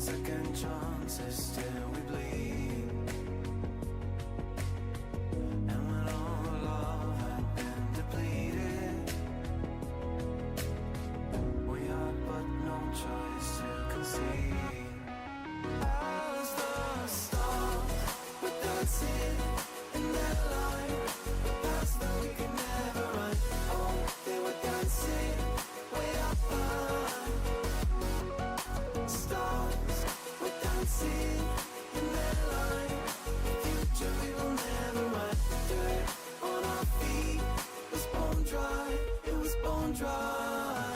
Second chances, still we bleed. And when all love had been depleted, we had but no choice to concede. As the stars were dancing in their line, past that we could never run. Oh, they were dancing way up high. Stars were dancing in their line. Future we will never run. Dirt on our feet was bone dry. It was bone dry.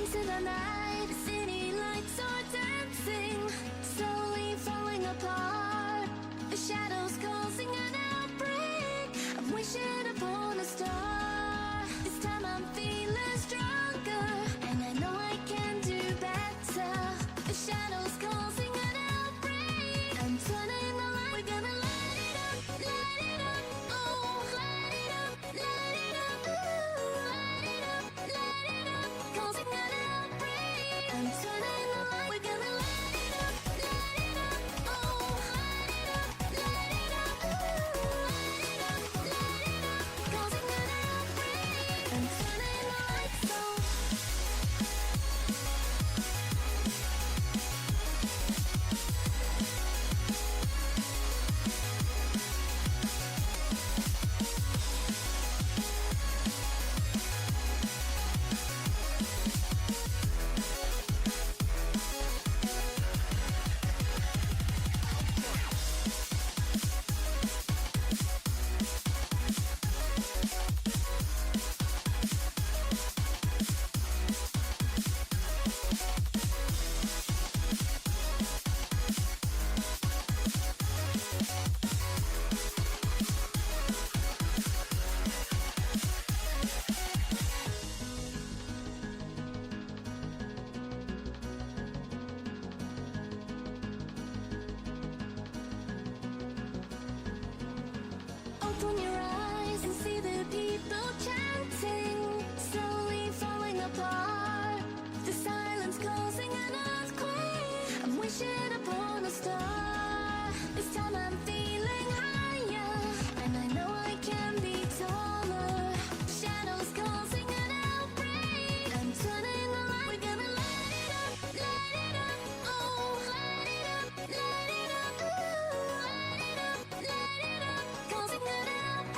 into the night, city lights are dancing, slowly falling apart. The shadows causing an outbreak. I'm wishing upon a star. This time I'm feeling stronger. Open your eyes and see the people chanting, slowly falling apart. The silence causing an earthquake. I'm wishing upon a star. This time I'm feeling higher, and I know I can be taller. Shadows causing an outbreak. I'm turning the light. We're gonna light it up, oh, light it up, ooh, light it up, causing an outbreak.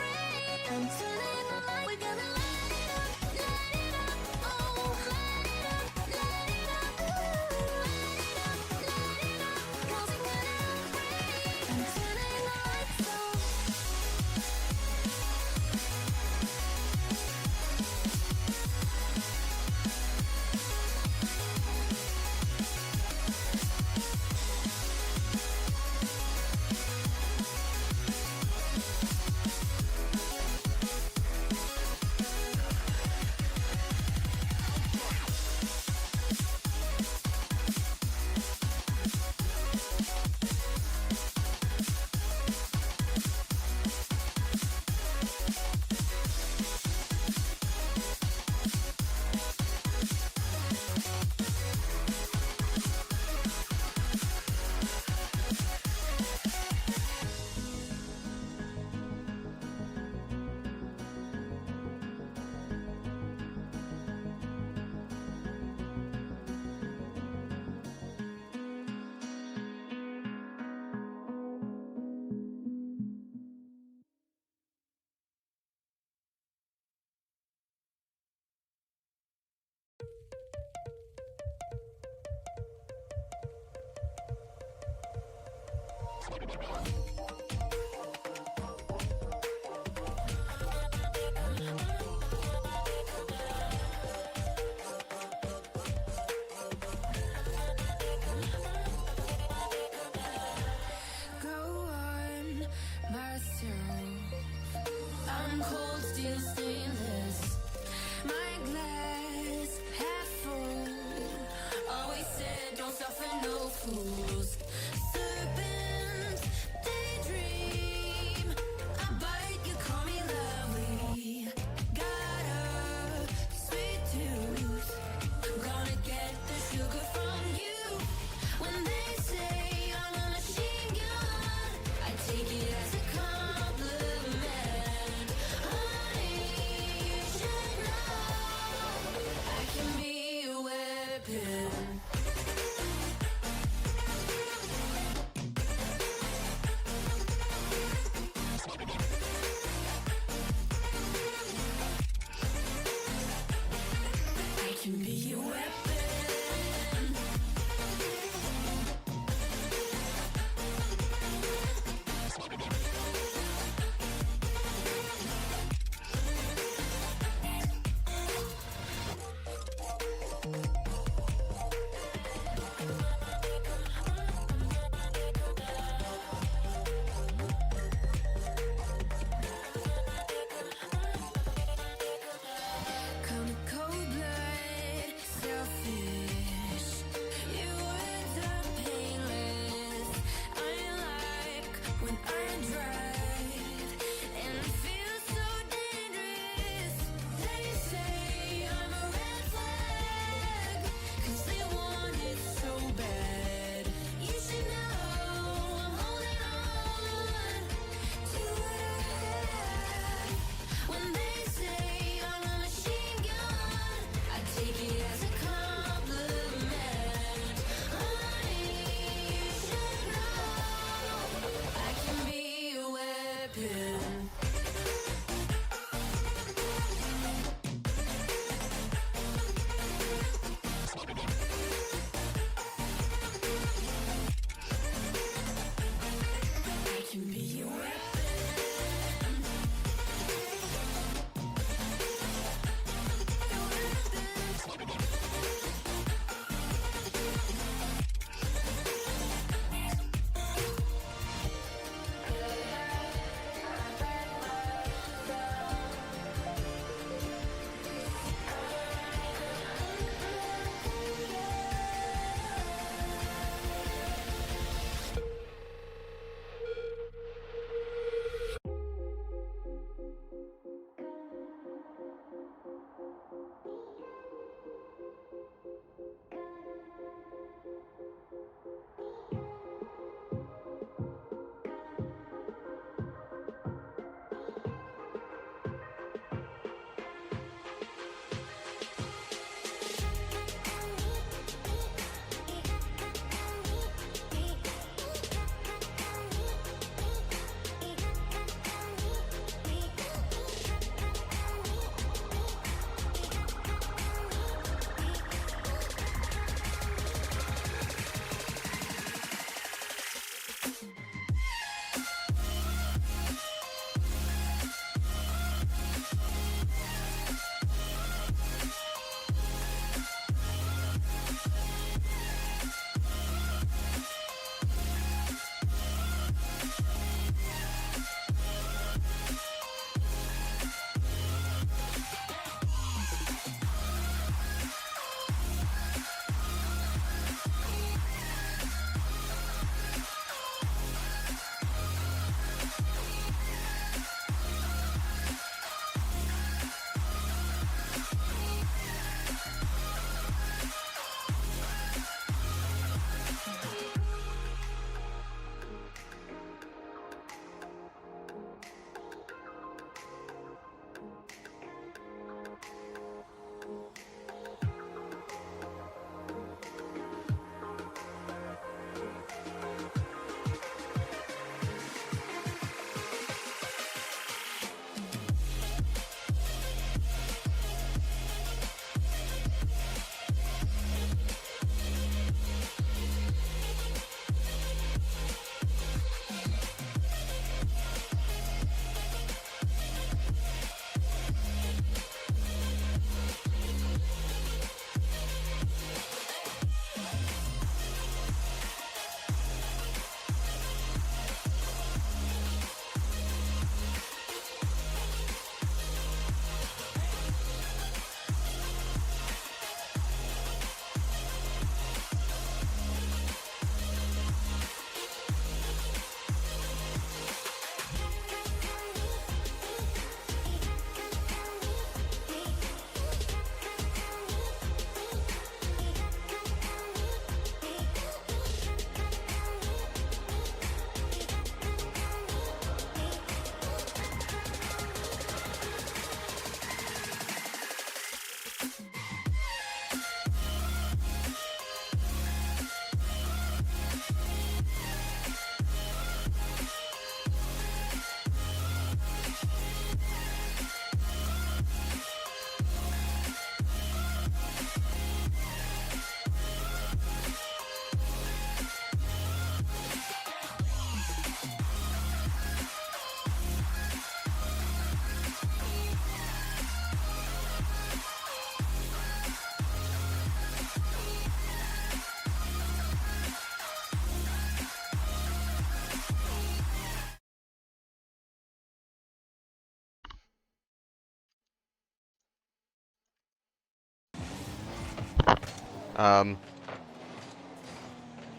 Um,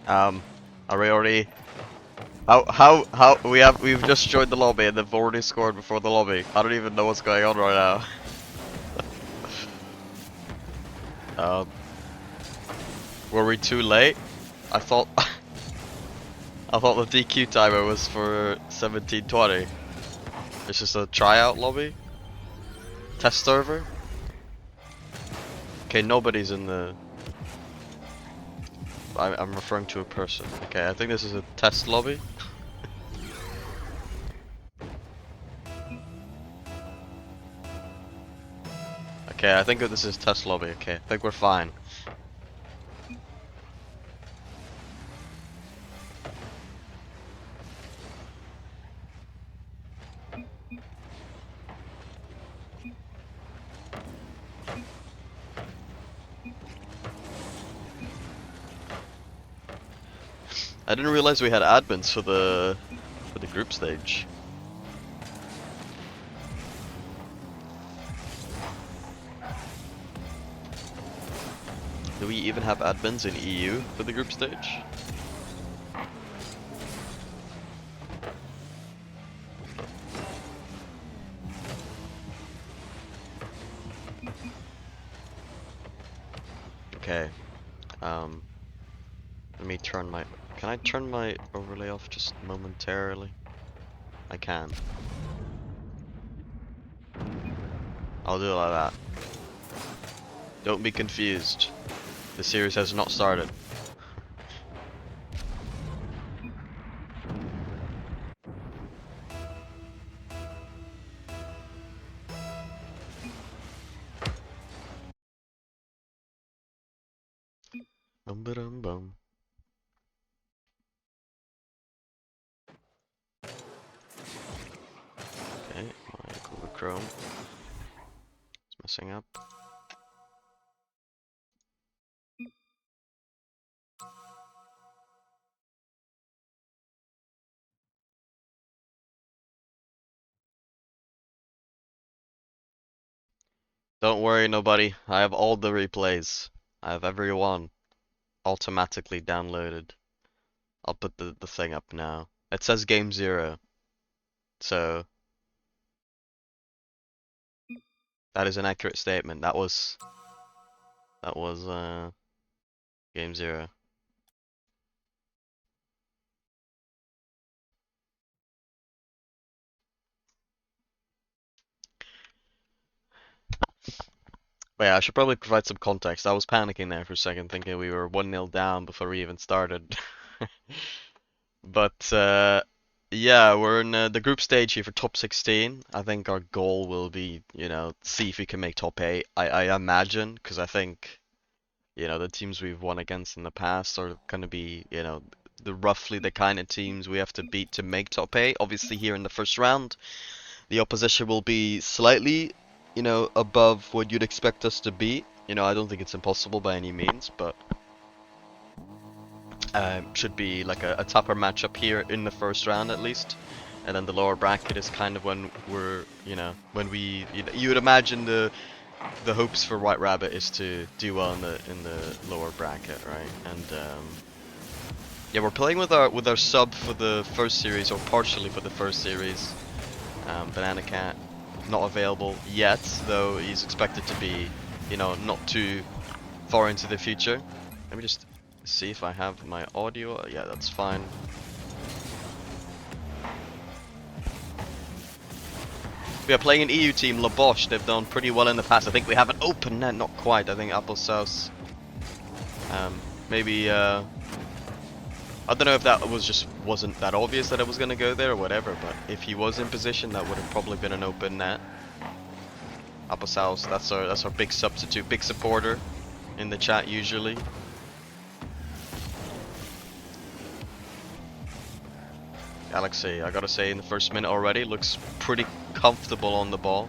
are we already? We've just joined the lobby and they've already scored before the lobby. I don't even know what's going on right now. Were we too late? I thought I thought the DQ timer was for 17:20. It's just a tryout lobby? Test server? Okay, nobody's in the... I'm referring to a person. Okay, I think this is a test lobby. Okay, I think this is test lobby. Okay, I think we're fine. I didn't realize we had admins for the group stage. Do we even have admins in EU for the group stage? Okay. Let me turn my... Can I turn my overlay off just momentarily? I can. I'll do it like that. Don't be confused. The series has not started. Bum ba dum bum. Okay, my Google Chrome. It's messing up. Don't worry, nobody. I have all the replays. I have every one automatically downloaded. I'll put the thing up now. It says game 0. So that is an accurate statement. That was game 0. But yeah, I should probably provide some context. I was panicking there for a second, thinking we were 1-0 down before we even started. But yeah, we're in the group stage here for top 16. I think our goal will be, you know, see if we can make top 8. I imagine, because I think, you know, the teams we've won against in the past are going to be, you know, roughly the kind of teams we have to beat to make top 8. Obviously, here in the first round, the opposition will be slightly, you know, above what you'd expect us to be. You know, I don't think it's impossible by any means, but should be like a tougher matchup here in the first round at least. And then the lower bracket is kind of when we're, you know, when we, you would imagine the hopes for White Rabbit is to do well in the lower bracket, right? And yeah, we're playing with our sub for the first series, or partially for the first series. Banana Cat not available yet, though he's expected to be, you know, not too far into the future. Let me just see if I have my audio. Yeah, that's fine. We are playing an EU team, La Boche. They've done pretty well in the past. I think we have an open net, not quite. I think Apple Sauce. Maybe I don't know if that wasn't that obvious that it was gonna go there or whatever, but if he was in position, that would have probably been an open net. Apple Sauce, that's our big substitute, big supporter in the chat usually. Galaxy, I gotta say, in the first minute already, looks pretty comfortable on the ball.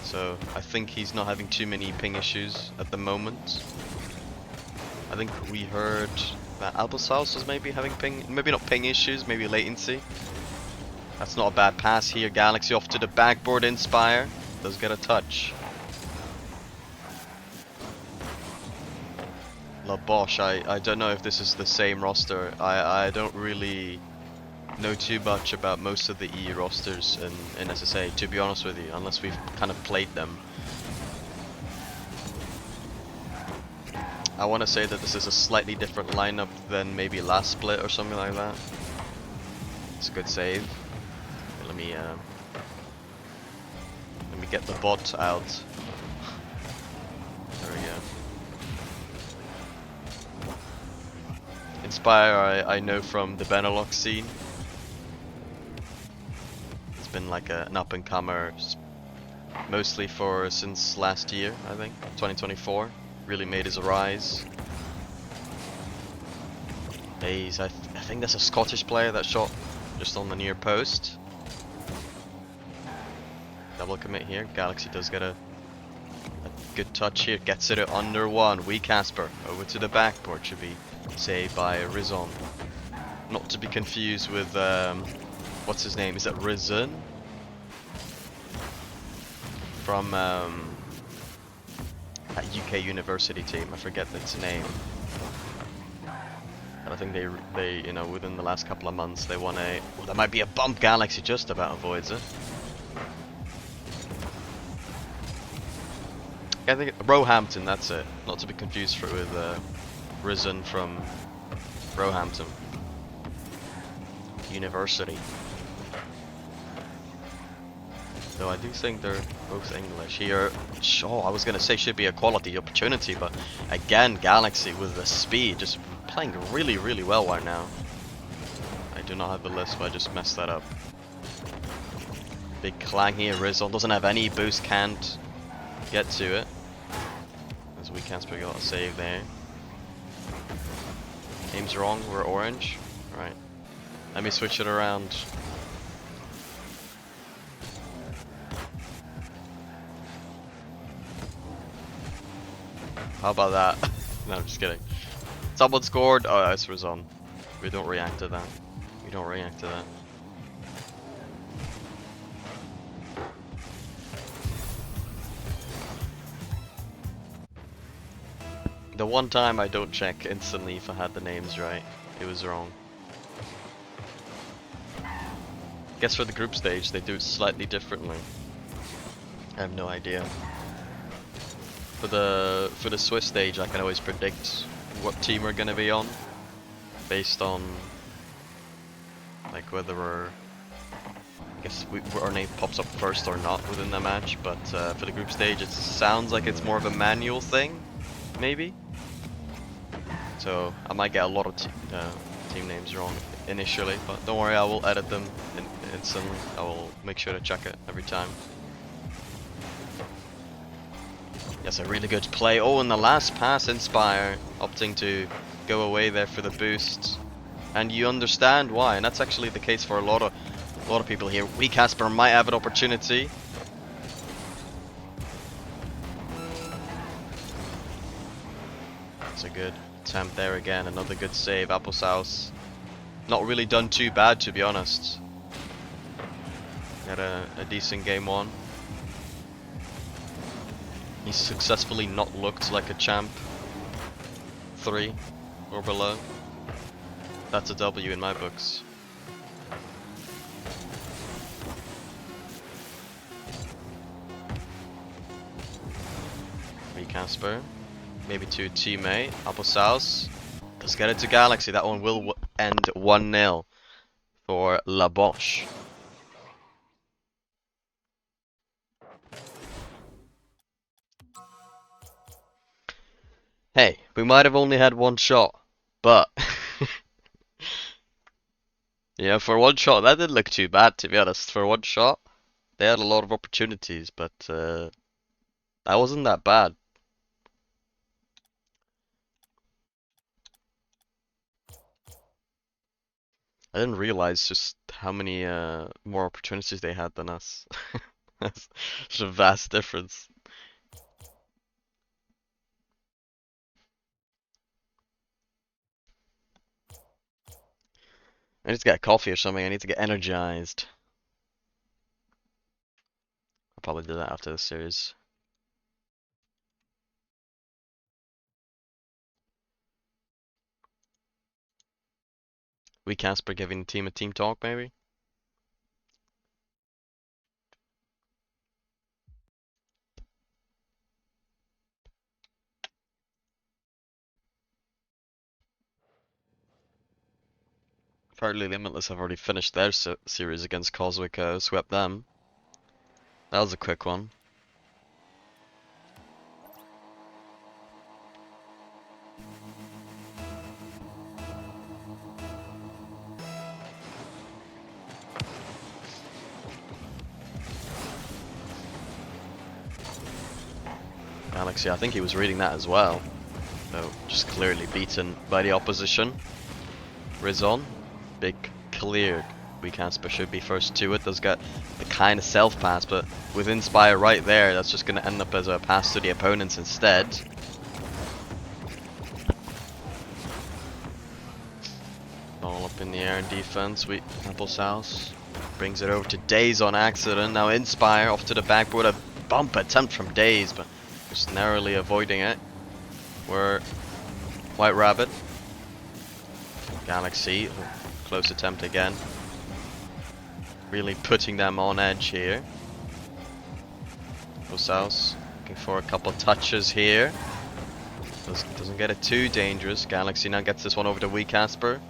So I think he's not having too many ping issues at the moment. I think we heard that Albasaus was maybe having ping, maybe not ping issues, maybe latency. That's not a bad pass here. Galaxy off to the backboard, Inspire. Does get a touch. La Bosch. I don't know if this is the same roster. I don't really know too much about most of the EU rosters in SSA, to be honest with you, unless we've kind of played them. I want to say that this is a slightly different lineup than maybe last split or something like that. It's a good save. Let me get the bot out. There we go. Inspire, I know from the Benelux scene. It's been like an up-and-comer, mostly since last year, I think, 2024. Really made his rise. He's, I think that's a Scottish player that shot just on the near post. Double commit here. Galaxy does get a good touch here. Gets it at under one. Wee Casper over to the backboard. Should be saved by Rizon. Not to be confused with what's his name? Is it Rizon? From that UK university team. I forget its name. And I think they you know, within the last couple of months they won a. Well, there might be a bump. Galaxy just about avoids it. I think Roehampton, that's it. Not to be confused with Risen from Roehampton University. Though I do think they're both English here. Sure, I was gonna say should be a quality opportunity, but again, Galaxy with the speed, just playing really, really well right now. I do not have the list, but I just messed that up. Big clang here. Rizon doesn't have any boost, can't get to it. As we can't got a save there. Aim's wrong, we're orange. Right. Let me switch it around. How about that? No, I'm just kidding. Someone scored. Oh, it's Rizon. We don't react to that. We don't react to that. The one time I don't check instantly if I had the names right, it was wrong. Guess for the group stage they do it slightly differently. I have no idea. For the Swiss stage I can always predict what team we're gonna be on based on like whether I guess our name pops up first or not within the match, but for the group stage it sounds like it's more of a manual thing, maybe? So I might get a lot of team names wrong initially, but don't worry, I will edit them instantly. I will make sure to check it every time. Yes, a really good play. Oh, and the last pass, Inspire, opting to go away there for the boost. And you understand why, and that's actually the case for a lot of people here. Wee Casper might have an opportunity. That's a good attempt there again, another good save. Applesauce not really done too bad, to be honest. Had a decent game one. He's successfully not looked like a champ 3 or below. That's a W in my books. Wee Casper. Maybe to a teammate. Applesauce. Let's get it to Galaxy. That one will end 1-0 for La Bosch. Hey, we might have only had one shot, but yeah, for one shot that didn't look too bad, to be honest. For one shot, they had a lot of opportunities, but that wasn't that bad. I didn't realize just how many more opportunities they had than us. That's such a vast difference. I need to get a coffee or something. I need to get energized. I'll probably do that after the series. We Casper giving the team a team talk, maybe? Partly Limitless have already finished their series against Coswick, swept them. That was a quick one. Galaxy, I think he was reading that as well. So just clearly beaten by the opposition. Rizon, big clear. We Casper should be first to it. Does get the kind of self pass, but with Inspire right there, that's just going to end up as a pass to the opponents instead. Ball up in the air in defense. Applesauce brings it over to Daze on accident. Now Inspire off to the backboard. A bump attempt from Daze, but just narrowly avoiding it. We're White Rabbit. Galaxy, close attempt again. Really putting them on edge here. South looking for a couple touches here. Doesn't get it too dangerous. Galaxy now gets this one over to Wee Casper,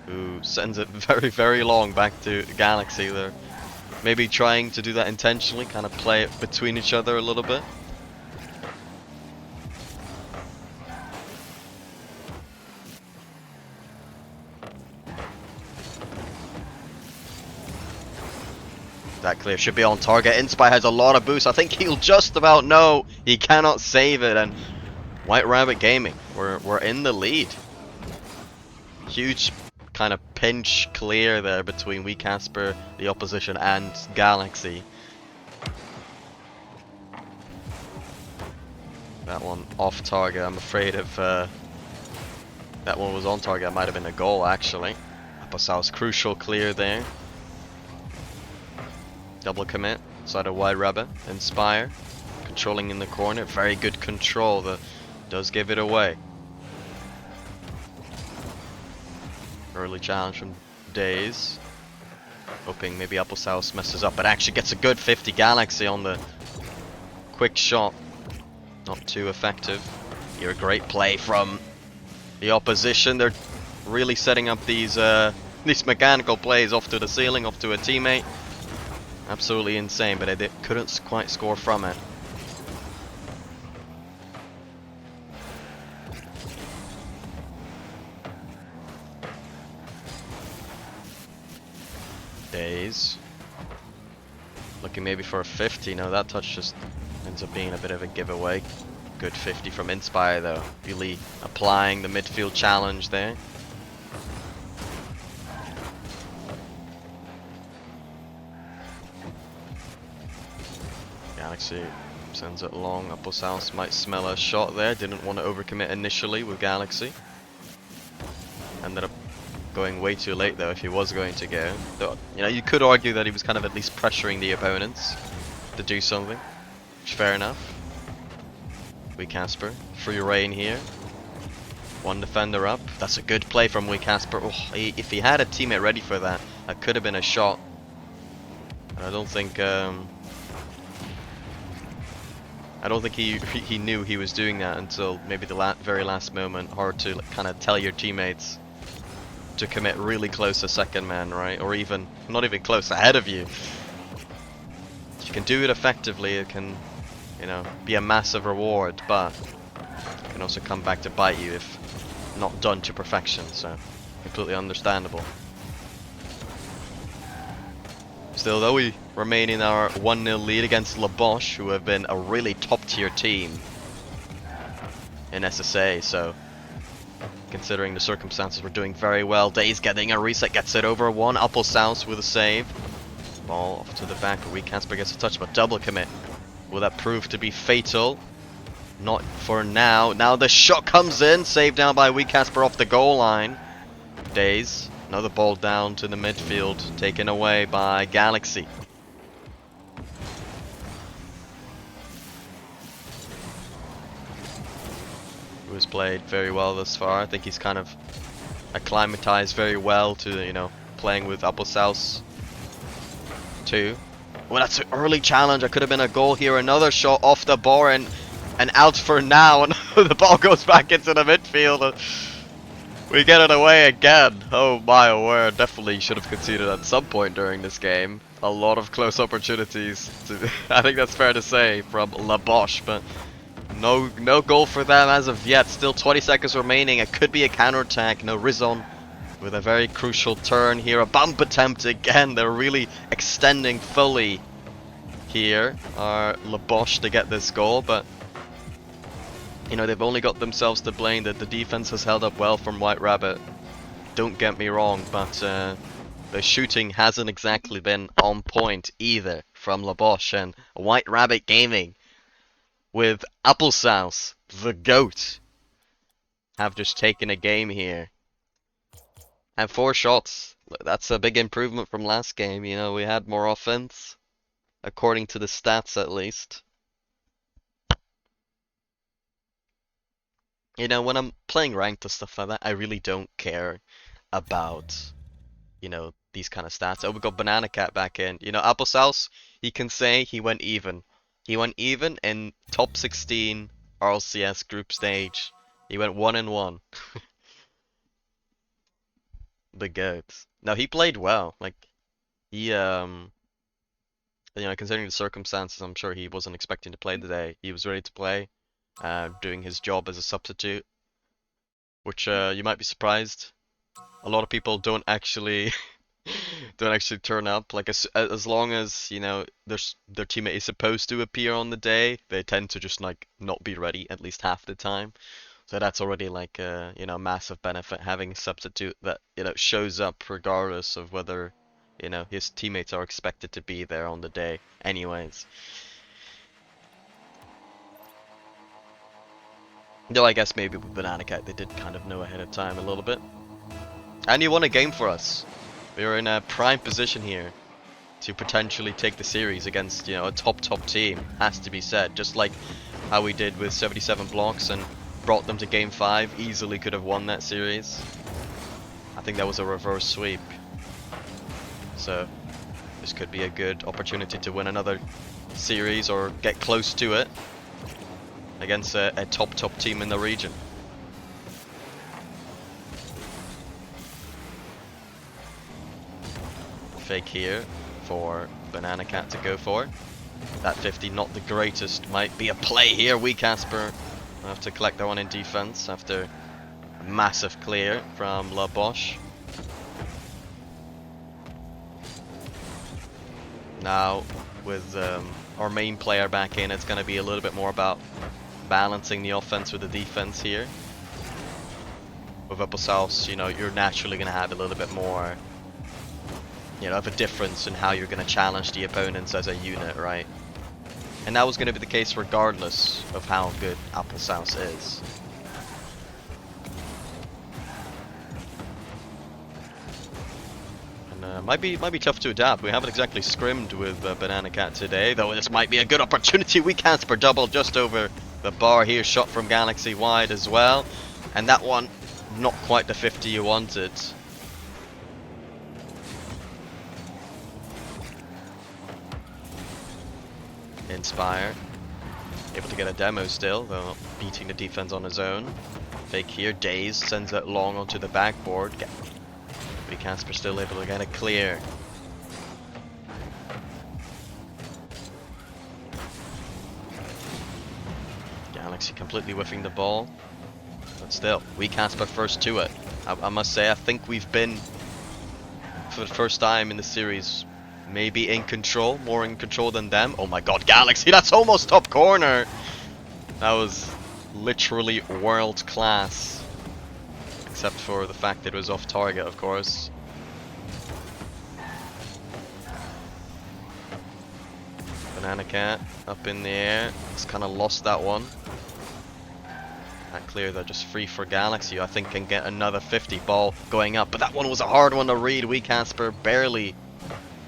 who sends it very, very long back to Galaxy. They're maybe trying to do that intentionally, kind of play it between each other a little bit. That clear should be on target. Inspire has a lot of boost. I think he'll just about know he cannot save it. And White Rabbit Gaming, we're in the lead. Huge kind of pinch clear there between Wee Casper, the opposition, and Galaxy. That one off target. I'm afraid if that one was on target, it might have been a goal actually. Applesauce crucial clear there. Double commit, side of Wide Rabbit, Inspire, controlling in the corner, very good control that does give it away. Early challenge from Daze, hoping maybe Applesauce messes up, but actually gets a good 50 Galaxy on the quick shot, not too effective. Here a great play from the opposition. They're really setting up these mechanical plays off to the ceiling, off to a teammate. Absolutely insane, but they couldn't quite score from it. Daze. Looking maybe for a 50. No, that touch just ends up being a bit of a giveaway. Good 50 from Inspire though. Really applying the midfield challenge there. Galaxy sends it long. Applesauce might smell a shot there. Didn't want to overcommit initially with Galaxy. Ended up going way too late though if he was going to go. Though, you know, you could argue that he was kind of at least pressuring the opponents to do something. Which fair enough. Wee Casper, free reign here. One defender up. That's a good play from Wee Casper. Oh, if he had a teammate ready for that, that could have been a shot. And I don't think he knew he was doing that until maybe the very last moment. Hard to kind of tell your teammates to commit really close to second man, right? Or even not even close, ahead of you. If you can do it effectively, it can, you know, be a massive reward, but it can also come back to bite you if not done to perfection. So completely understandable. Still though, we remain in our 1-0 lead against La Boche, who have been a really top tier team in SSA, so considering the circumstances, we're doing very well. Daze getting a reset, gets it over one. Applesauce with a save. Ball off to the back, Wee Casper gets a touch, but double commit. Will that prove to be fatal? Not for now. Now the shot comes in, saved down by Wee Casper off the goal line. Daze. Another ball down to the midfield, taken away by Galaxy. Who has played very well thus far. I think he's kind of acclimatized very well to, you know, playing with Apple South too. Well, that's an early challenge. It could have been a goal here. Another shot off the bar and out for now. And the ball goes back into the midfield. And we get it away again. Oh my word. Definitely should have conceded at some point during this game. A lot of close opportunities. I think that's fair to say from La Boche. But no goal for them as of yet. Still 20 seconds remaining. It could be a counter-attack. No Rizon with a very crucial turn here. A bump attempt again. They're really extending fully here. La Boche to get this goal. But, you know, they've only got themselves to blame. That the defense has held up well from White Rabbit. Don't get me wrong. But the shooting hasn't exactly been on point either from La Boche. And White Rabbit Gaming with Applesauce, the GOAT, have just taken a game here. And 4 shots. That's a big improvement from last game. You know, we had more offense, according to the stats at least. You know, when I'm playing ranked and stuff like that, I really don't care about, you know, these kind of stats. Oh, we got Banana Cat back in. You know, Applesauce, he can say he went even. He went even in top 16 RLCS group stage. He went 1-1. The GOAT. No, he played well. Like, he, you know, considering the circumstances, I'm sure he wasn't expecting to play today. He was ready to play, doing his job as a substitute, which you might be surprised. A lot of people don't actually turn up. Like, as long as, you know, their teammate is supposed to appear on the day, they tend to just like not be ready at least half the time. So that's already like a, you know, massive benefit, having a substitute that, you know, shows up regardless of whether, you know, his teammates are expected to be there on the day anyways. Though I guess maybe with Banana Cat they did kind of know ahead of time a little bit. And he won a game for us. We were in a prime position here to potentially take the series against, you know, a top team, has to be said. Just like how we did with 77 blocks and brought them to game 5, easily could have won that series. I think that was a reverse sweep. So this could be a good opportunity to win another series or get close to it against a top team in the region. Fake here for Banana Cat to go for. That 50 not the greatest, might be a play here. Casper have to collect that one in defense after a massive clear from La Boche. Now with our main player back in, it's going to be a little bit more about balancing the offense with the defense here. With Applesauce, you know, you're naturally going to have a little bit more, you know, of a difference in how you're going to challenge the opponents as a unit, right? And that was going to be the case regardless of how good Applesauce is. And might be tough to adapt. We haven't exactly scrimmed with Banana Cat today, though this might be a good opportunity. Casper double just over the bar here. Shot from Galaxy wide as well. And that one, not quite the 50 you wanted. Inspire, able to get a demo still, though beating the defense on his own. Fake here, Daze sends it long onto the backboard. Casper still able to get it clear. Galaxy completely whiffing the ball, but still, Casper first to it. I must say, I think we've been, for the first time in the series, maybe in control, more in control than them. Oh my god, Galaxy, that's almost top corner! That was literally world class. Except for the fact that it was off target, of course. Banana Cat up in the air. It's kind of lost that one. That clear, they're just free for Galaxy. I think can get another 50 ball going up. But that one was a hard one to read. Casper barely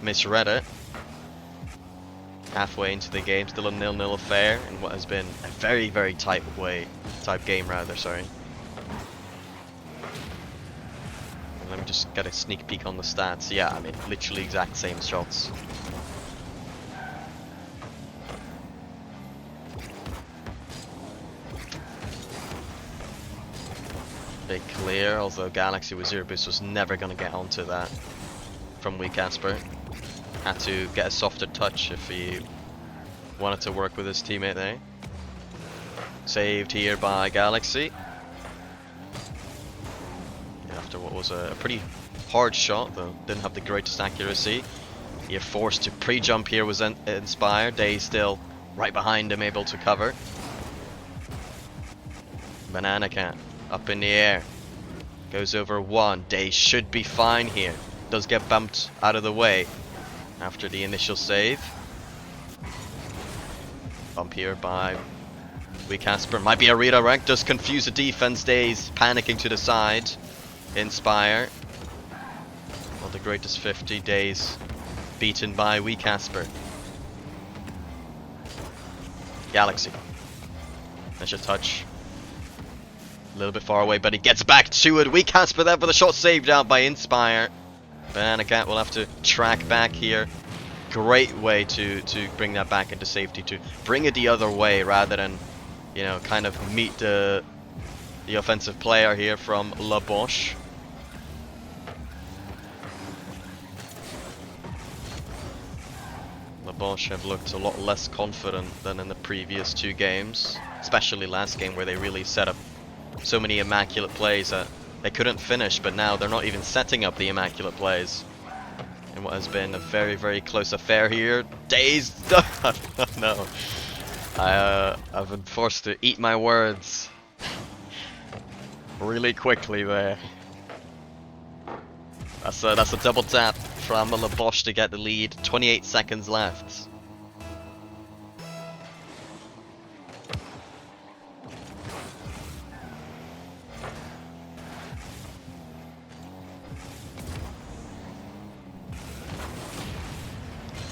misread it. Halfway into the game, still a 0-0 affair in what has been a very tight game rather, sorry. Let me just get a sneak peek on the stats. Yeah, I mean, literally exact same shots. Big clear, although Galaxy with zero boost was never going to get onto that from Wee Casper. Had to get a softer touch if he wanted to work with his teammate there. Saved here by Galaxy. After what was a pretty hard shot, though didn't have the greatest accuracy. You're forced to pre-jump here was Inspire. Day still right behind him, able to cover. Banana Cat up in the air. Goes over one. Day should be fine here. Does get bumped out of the way after the initial save. Bump here by Wee Casper. Might be a redirect. Does confuse the defense. Days panicking to the side. Inspire. Not the greatest 50. Days beaten by Wee Casper. Galaxy. That's your touch. A little bit far away, but he gets back to it. Wee Casper there for the shot saved out by Inspire. Banana Cat will have to track back here. Great way to bring that back into safety, to bring it the other way rather than, you know, kind of meet the offensive player here from La Boche. La Boche have looked a lot less confident than in the previous two games, especially last game where they really set up so many immaculate plays that they couldn't finish, but now they're not even setting up the immaculate plays. In what has been a very, very close affair here. Dazed! No. I've been forced to eat my words really quickly there. That's a double tap from La Boche to get the lead. 28 seconds left.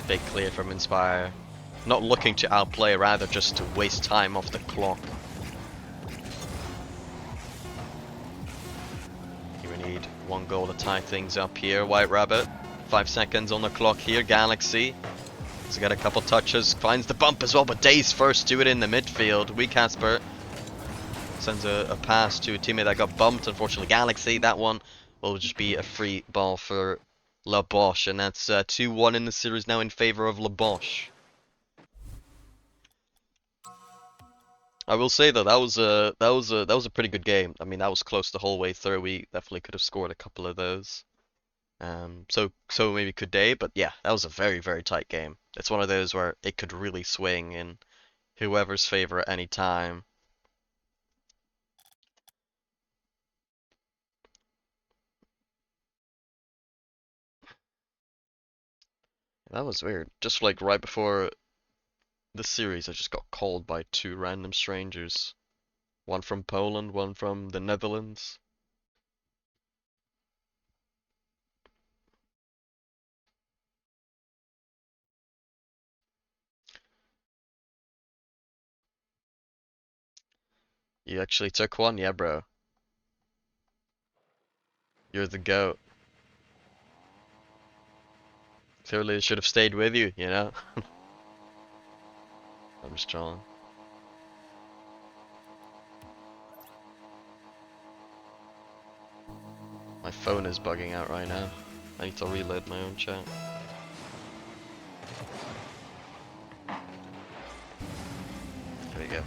Big clear from Inspire. Not looking to outplay, rather just to waste time off the clock. You need one goal to tie things up here. White Rabbit. 5 seconds on the clock here. Galaxy. He's got a couple touches. Finds the bump as well, but Days first to it in the midfield. Wee Casper sends a pass to a teammate that got bumped. Unfortunately, Galaxy. That one will just be a free ball for La Boche, and that's 2-1 in the series now in favor of La Boche. I will say though, that was a pretty good game. I mean, that was close the whole way through. We definitely could have scored a couple of those. So maybe could they, but yeah, that was a very, very tight game. It's one of those where it could really swing in whoever's favor at any time. That was weird. Just like right before the series, I just got called by two random strangers. One from Poland, one from the Netherlands. You actually took one? Yeah, bro. You're the GOAT. Clearly it should have stayed with you, you know? I'm just trolling. My phone is bugging out right now. I need to reload my own chat. There we go.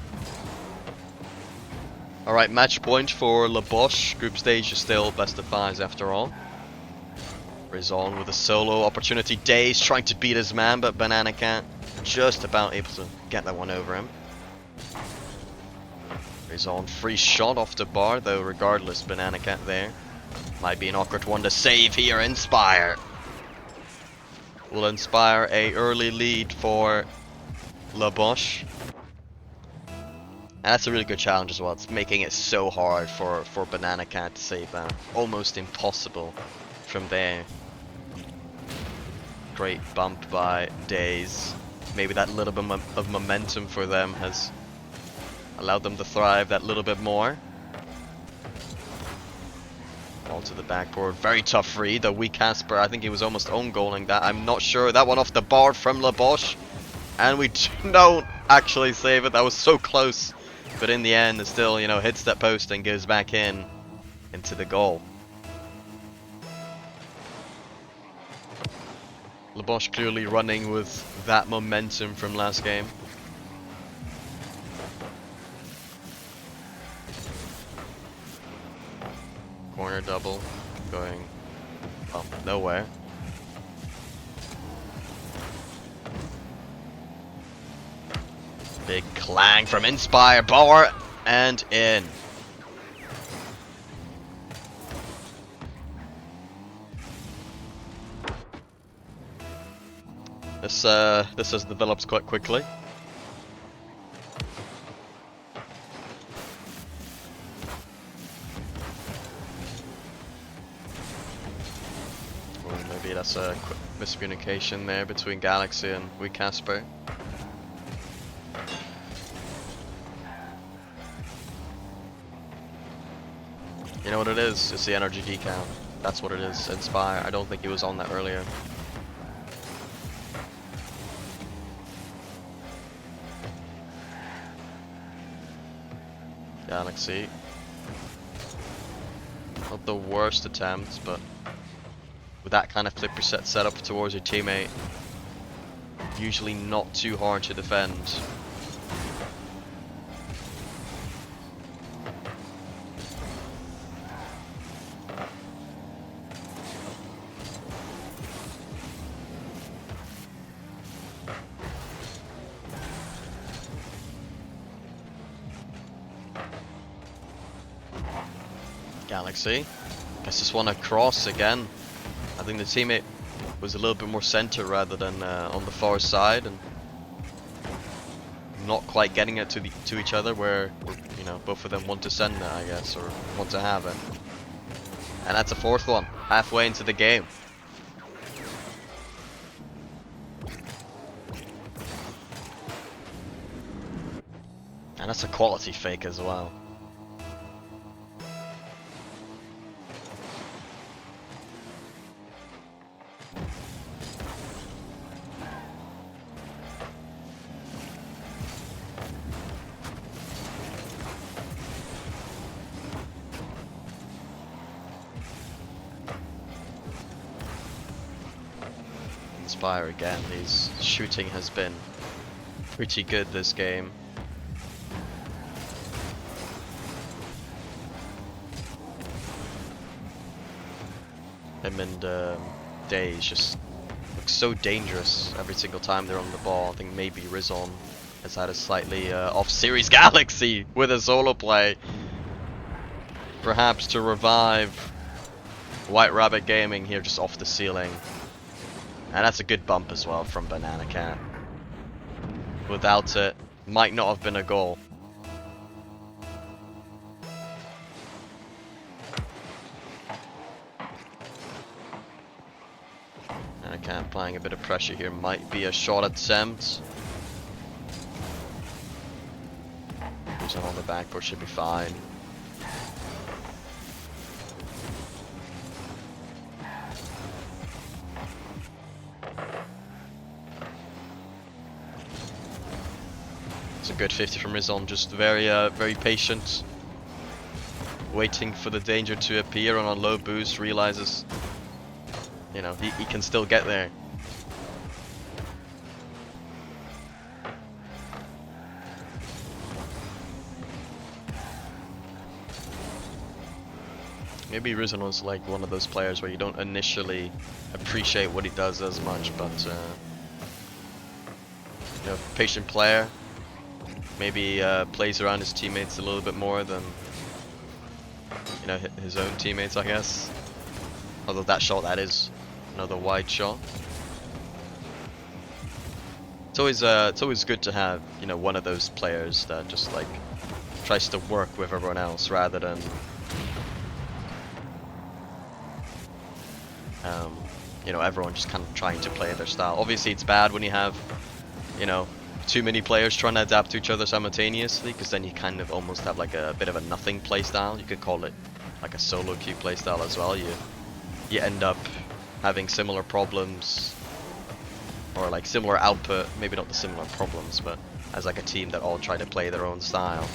Alright, match point for La Boche. Group stage is still best of fives after all. Rizon with a solo opportunity. Days trying to beat his man, but Banana Cat just about able to get that one over him. Rizon free shot off the bar, though regardless, Banana Cat there. Might be an awkward one to save here. Inspire will inspire a early lead for La Boche. And that's a really good challenge as well. It's making it so hard for Banana Cat to save that. Almost impossible from there. Great bump by Days. Maybe that little bit of momentum for them has allowed them to thrive that little bit more. Ball to the backboard. Very tough read. The weak Casper. I think he was almost own goaling that. I'm not sure. That one off the bar from Laboche. And we don't actually save it. That was so close. But in the end, it still, you know, hits that post and goes back in into the goal. Laboche clearly running with that momentum from last game. Corner double going nowhere. Big clang from Inspire, bar and in. This has developed quite quickly. Or maybe that's a quick miscommunication there between Galaxy and we Casper. You know what it is? It's the energy decal. That's what it is. Inspire. I don't think he was on that earlier. Galaxy. Not the worst attempt, but with that kind of flip reset set up towards your teammate, usually not too hard to defend. Galaxy. Guess this one across again. I think the teammate was a little bit more center rather than on the far side, and not quite getting it to each other where you know both of them want to send it, I guess, or want to have it. And that's a fourth one, halfway into the game. And that's a quality fake as well. Inspire again. His shooting has been pretty good this game. Him and Days just look so dangerous every single time they're on the ball. I think maybe Rizon has had a slightly off-series Galaxy with a solo play. Perhaps to revive White Rabbit Gaming here just off the ceiling. And that's a good bump as well from Banana Cat. Without it, might not have been a goal. Banana Cat applying a bit of pressure here, might be a shot attempt. Who's on the backboard, should be fine. A good 50 from Rizon, just very patient, waiting for the danger to appear, and on low boost realizes, you know, he can still get there. Maybe Rizon was like one of those players where you don't initially appreciate what he does as much, but you know, patient player. Maybe plays around his teammates a little bit more than, you know, his own teammates, I guess. Although that shot, that is another wide shot. It's always good to have, you know, one of those players that just like tries to work with everyone else rather than you know, everyone just kind of trying to play their style. Obviously, it's bad when you have, you know, too many players trying to adapt to each other simultaneously, because then you kind of almost have like a bit of a nothing play style. You could call it like a solo queue playstyle as well, you end up having similar problems, or like similar output, maybe not the similar problems, but as like a team that all try to play their own style.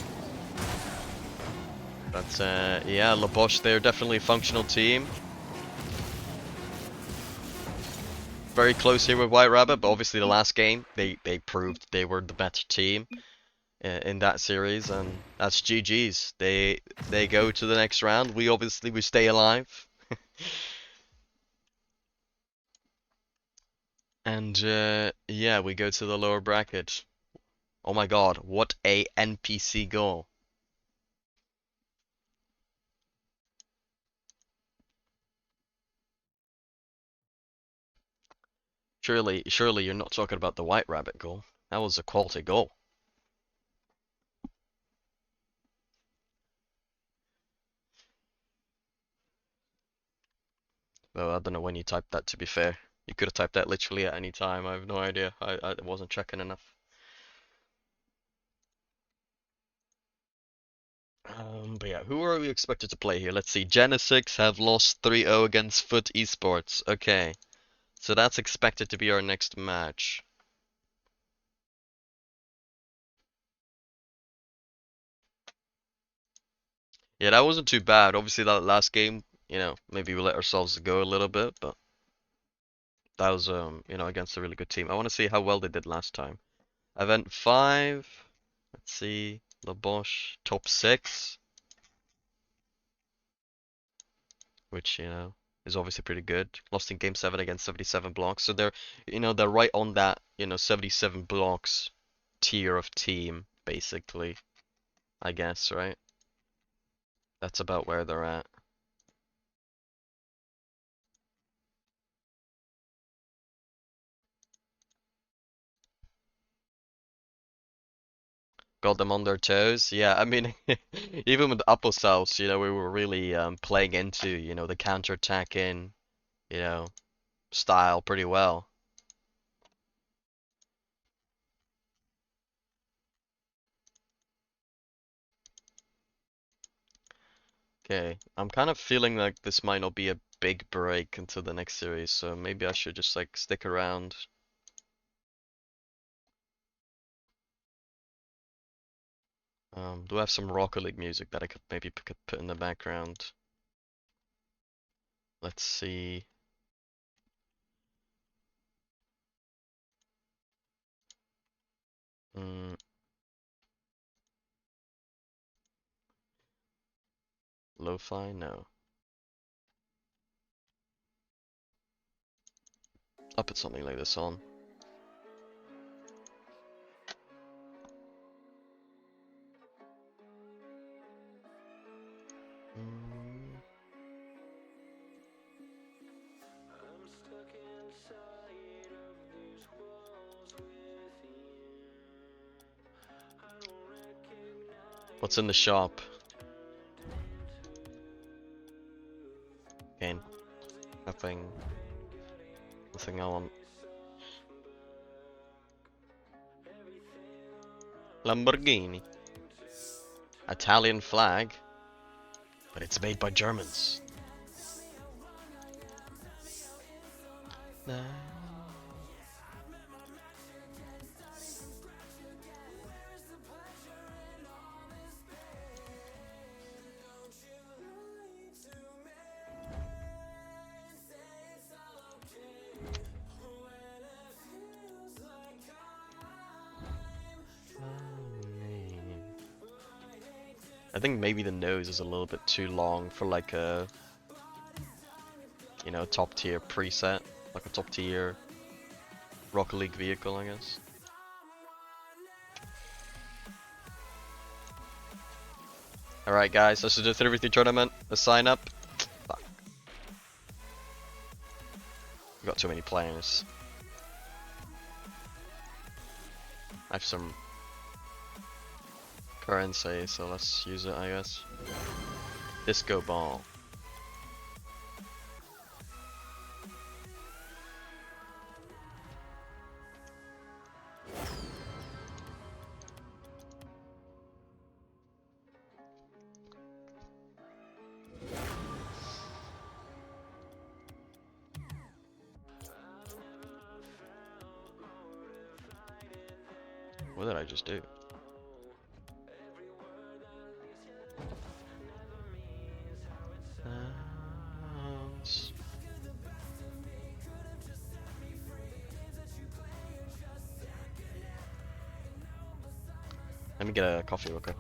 But yeah, La Bosch, they're definitely a functional team. Very close here with White Rabbit, but obviously the last game, they proved they were the better team in that series, and that's GG's. They go to the next round. We stay alive. And yeah, we go to the lower bracket. Oh my god, what a NPC goal. Surely you're not talking about the White Rabbit goal. That was a quality goal. Well, I don't know when you typed that, to be fair. You could have typed that literally at any time. I have no idea. I wasn't checking enough. But yeah, who are we expected to play here? Let's see. Genesix have lost 3-0 against Foot Esports. Okay. So that's expected to be our next match. Yeah, that wasn't too bad. Obviously, that last game, maybe we let ourselves go a little bit, but that was, against a really good team. I want to see how well they did last time. Event 5. Let's see. La Bosch, top 6. Which, is obviously pretty good. Lost in game 7 against 77 blocks. So they're right on that, 77 blocks tier of team, basically. I guess, right? That's about where they're at. Got them on their toes. Yeah, I mean, even with Apple South, we were really playing into, the counter-attacking, you know, style pretty well. Okay, I'm kind of feeling like this might not be a big break into the next series, so maybe I should just like stick around. Do I have some Rocket League music that I could maybe put in the background? Let's see. Mm, lo-fi? No. I'll put something like this on. Mm. What's in the shop? Again, nothing I want. Lamborghini. Italian flag. But it's made by Germans. Nah. I think maybe the nose is a little bit too long for like a, top tier preset, like a top tier Rocket League vehicle, I guess. Alright guys, let's do the 3v3 tournament. Let's sign up. Fuck. We've got too many players. I have some currency, so let's use it, I guess. Disco ball. What did I just do? Let me get a coffee real quick.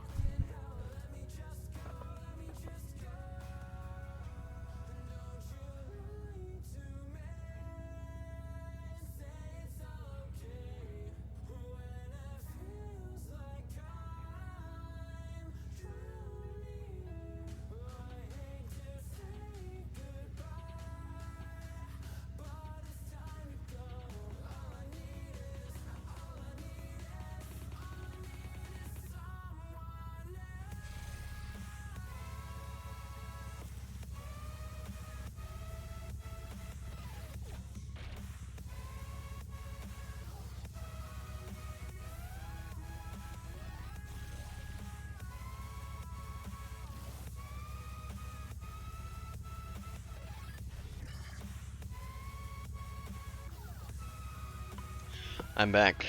I'm back.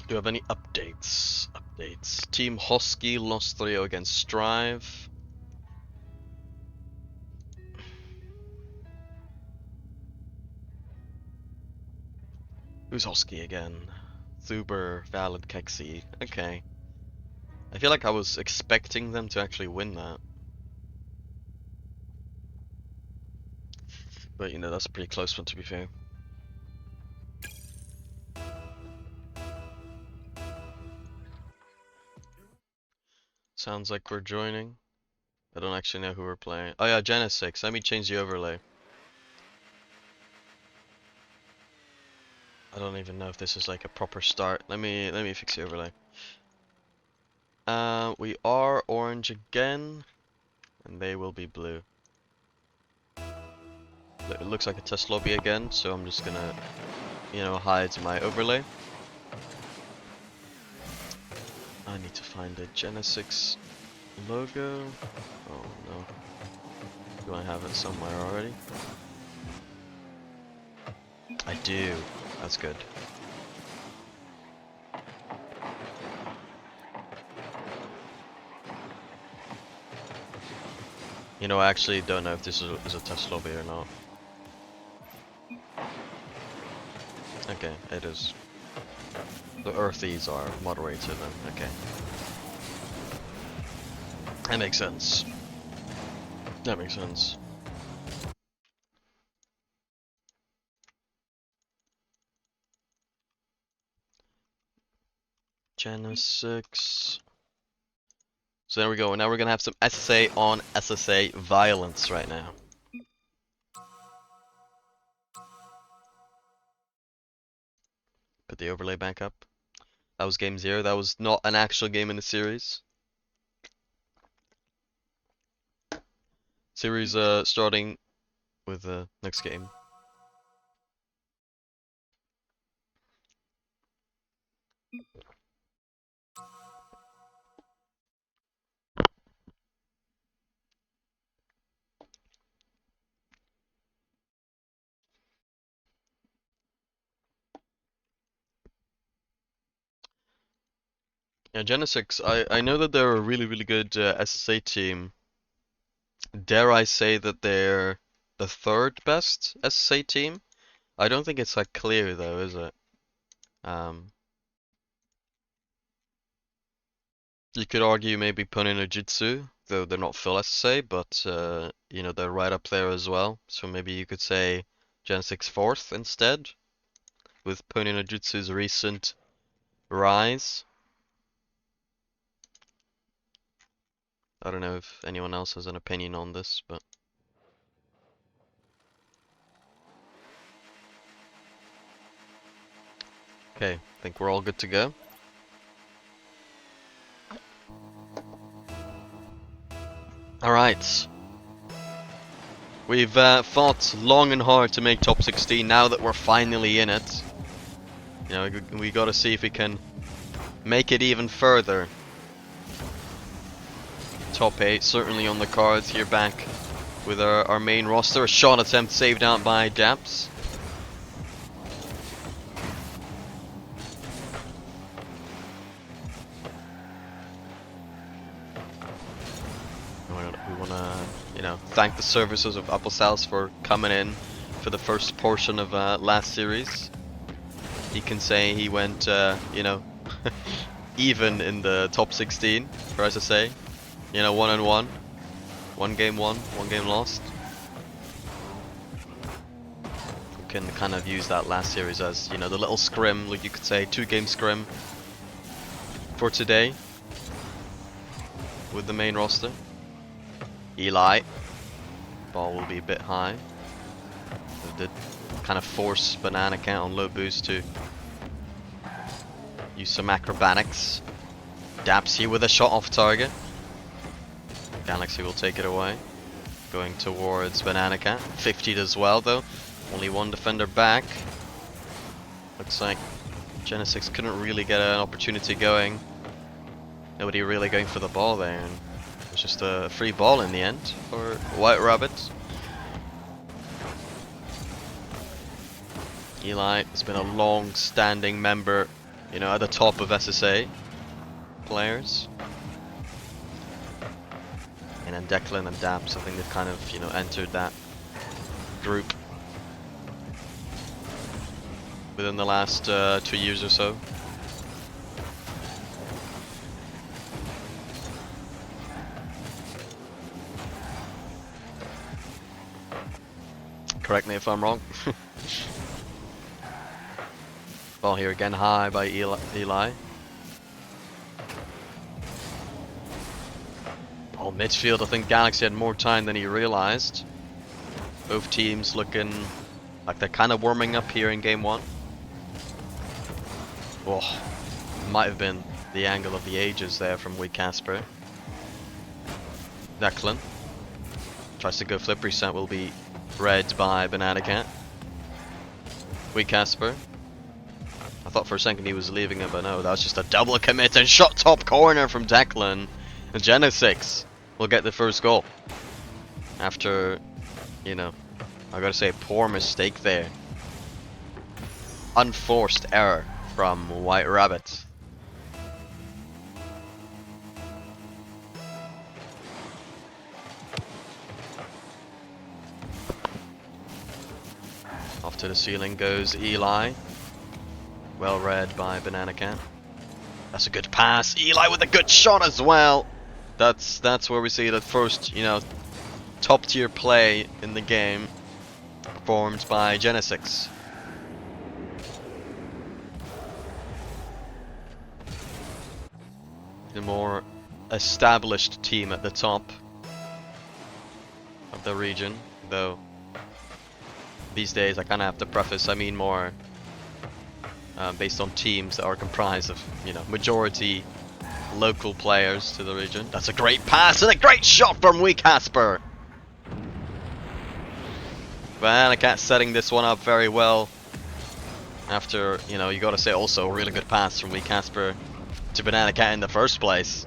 Do you have any updates? Team Hosky lost 3-0 against Strive. Who's Hosky again? Thuber, Valid, Kexi. Okay. I feel like I was expecting them to actually win that. But you know, that's a pretty close one to be fair. Sounds like we're joining. I don't actually know who we're playing. Oh yeah, Genesix. Let me change the overlay. I don't even know if this is like a proper start. Let me fix the overlay. We are orange again, and they will be blue. It looks like a test lobby again, so I'm just gonna, you know, hide my overlay. I need to find the Genesix logo. Oh no. Do I have it somewhere already? I do. That's good. You know, I actually don't know if this is a test lobby or not. Okay, it is. The earthies are moderated then, okay. That makes sense. That makes sense. Genesix. So there we go, now we're gonna have some SSA on SSA violence right now. Put the overlay back up. That was game 0, that was not an actual game in the series. Series starting with the next game. Yeah, Genesix, I know that they're a really good SSA team. Dare I say that they're the third best SSA team? I don't think it's like clear though, is it? You could argue maybe Punin or Jitsu, though they're not full SSA, but you know, they're right up there as well. So maybe you could say Genesix 4th instead, with Punin or Jitsu's recent rise. I don't know if anyone else has an opinion on this, but okay, I think we're all good to go. Alright. We've fought long and hard to make top 16. Now that we're finally in it, you know, we gotta see if we can make it even further. Top 8 certainly on the cards here, back with our main roster. A shot attempt saved out by Daps. wanna, you know, thank the services of Appelsals for coming in for the first portion of last series. He can say he went, you know, even in the top 16 for SSA. You know, 1-1. 1 game won, 1 game lost. We can kind of use that last series as, you know, the little scrim, like you could say, 2-game scrim for today with the main roster. Eli, ball will be a bit high. We did kind of force Banana Cat on low boost to use some acrobatics. Dapsy with a shot off target. Galaxy will take it away. Going towards Banana Cat. 50'd as well though. Only one defender back. Looks like Genesix couldn't really get an opportunity going. Nobody really going for the ball there. And it was just a free ball in the end for White Rabbit. Eli has been a long-standing member, you know, at the top of SSA players. And then Declan and Daps, I think they've kind of, you know, entered that group within the last 2 years or so. Correct me if I'm wrong. Ball here again high by Eli. Oh, midfield, I think Galaxy had more time than he realized. Both teams looking like they're kind of warming up here in game 1. Oh, might have been the angle of the ages there from Wee Casper. Declan tries to go flip reset, will be read by Banana Cat. Wee Casper. I thought for a second he was leaving it, but no, that was just a double commit and shot top corner from Declan. And Genesix will get the first goal. After, you know, I gotta say, poor mistake there. Unforced error from White Rabbit. Off to the ceiling goes Eli. Well read by Banana Cat. That's a good pass. Eli with a good shot as well. That's where we see the first, you know, top tier play in the game performed by Genesix. The more established team at the top of the region, though these days I kind of have to preface, I mean more based on teams that are comprised of, you know, majority local players to the region. That's a great pass and a great shot from Wee Casper. Banana Cat setting this one up very well. After, you know, you gotta say also a really good pass from Wee Casper to Banana Cat in the first place.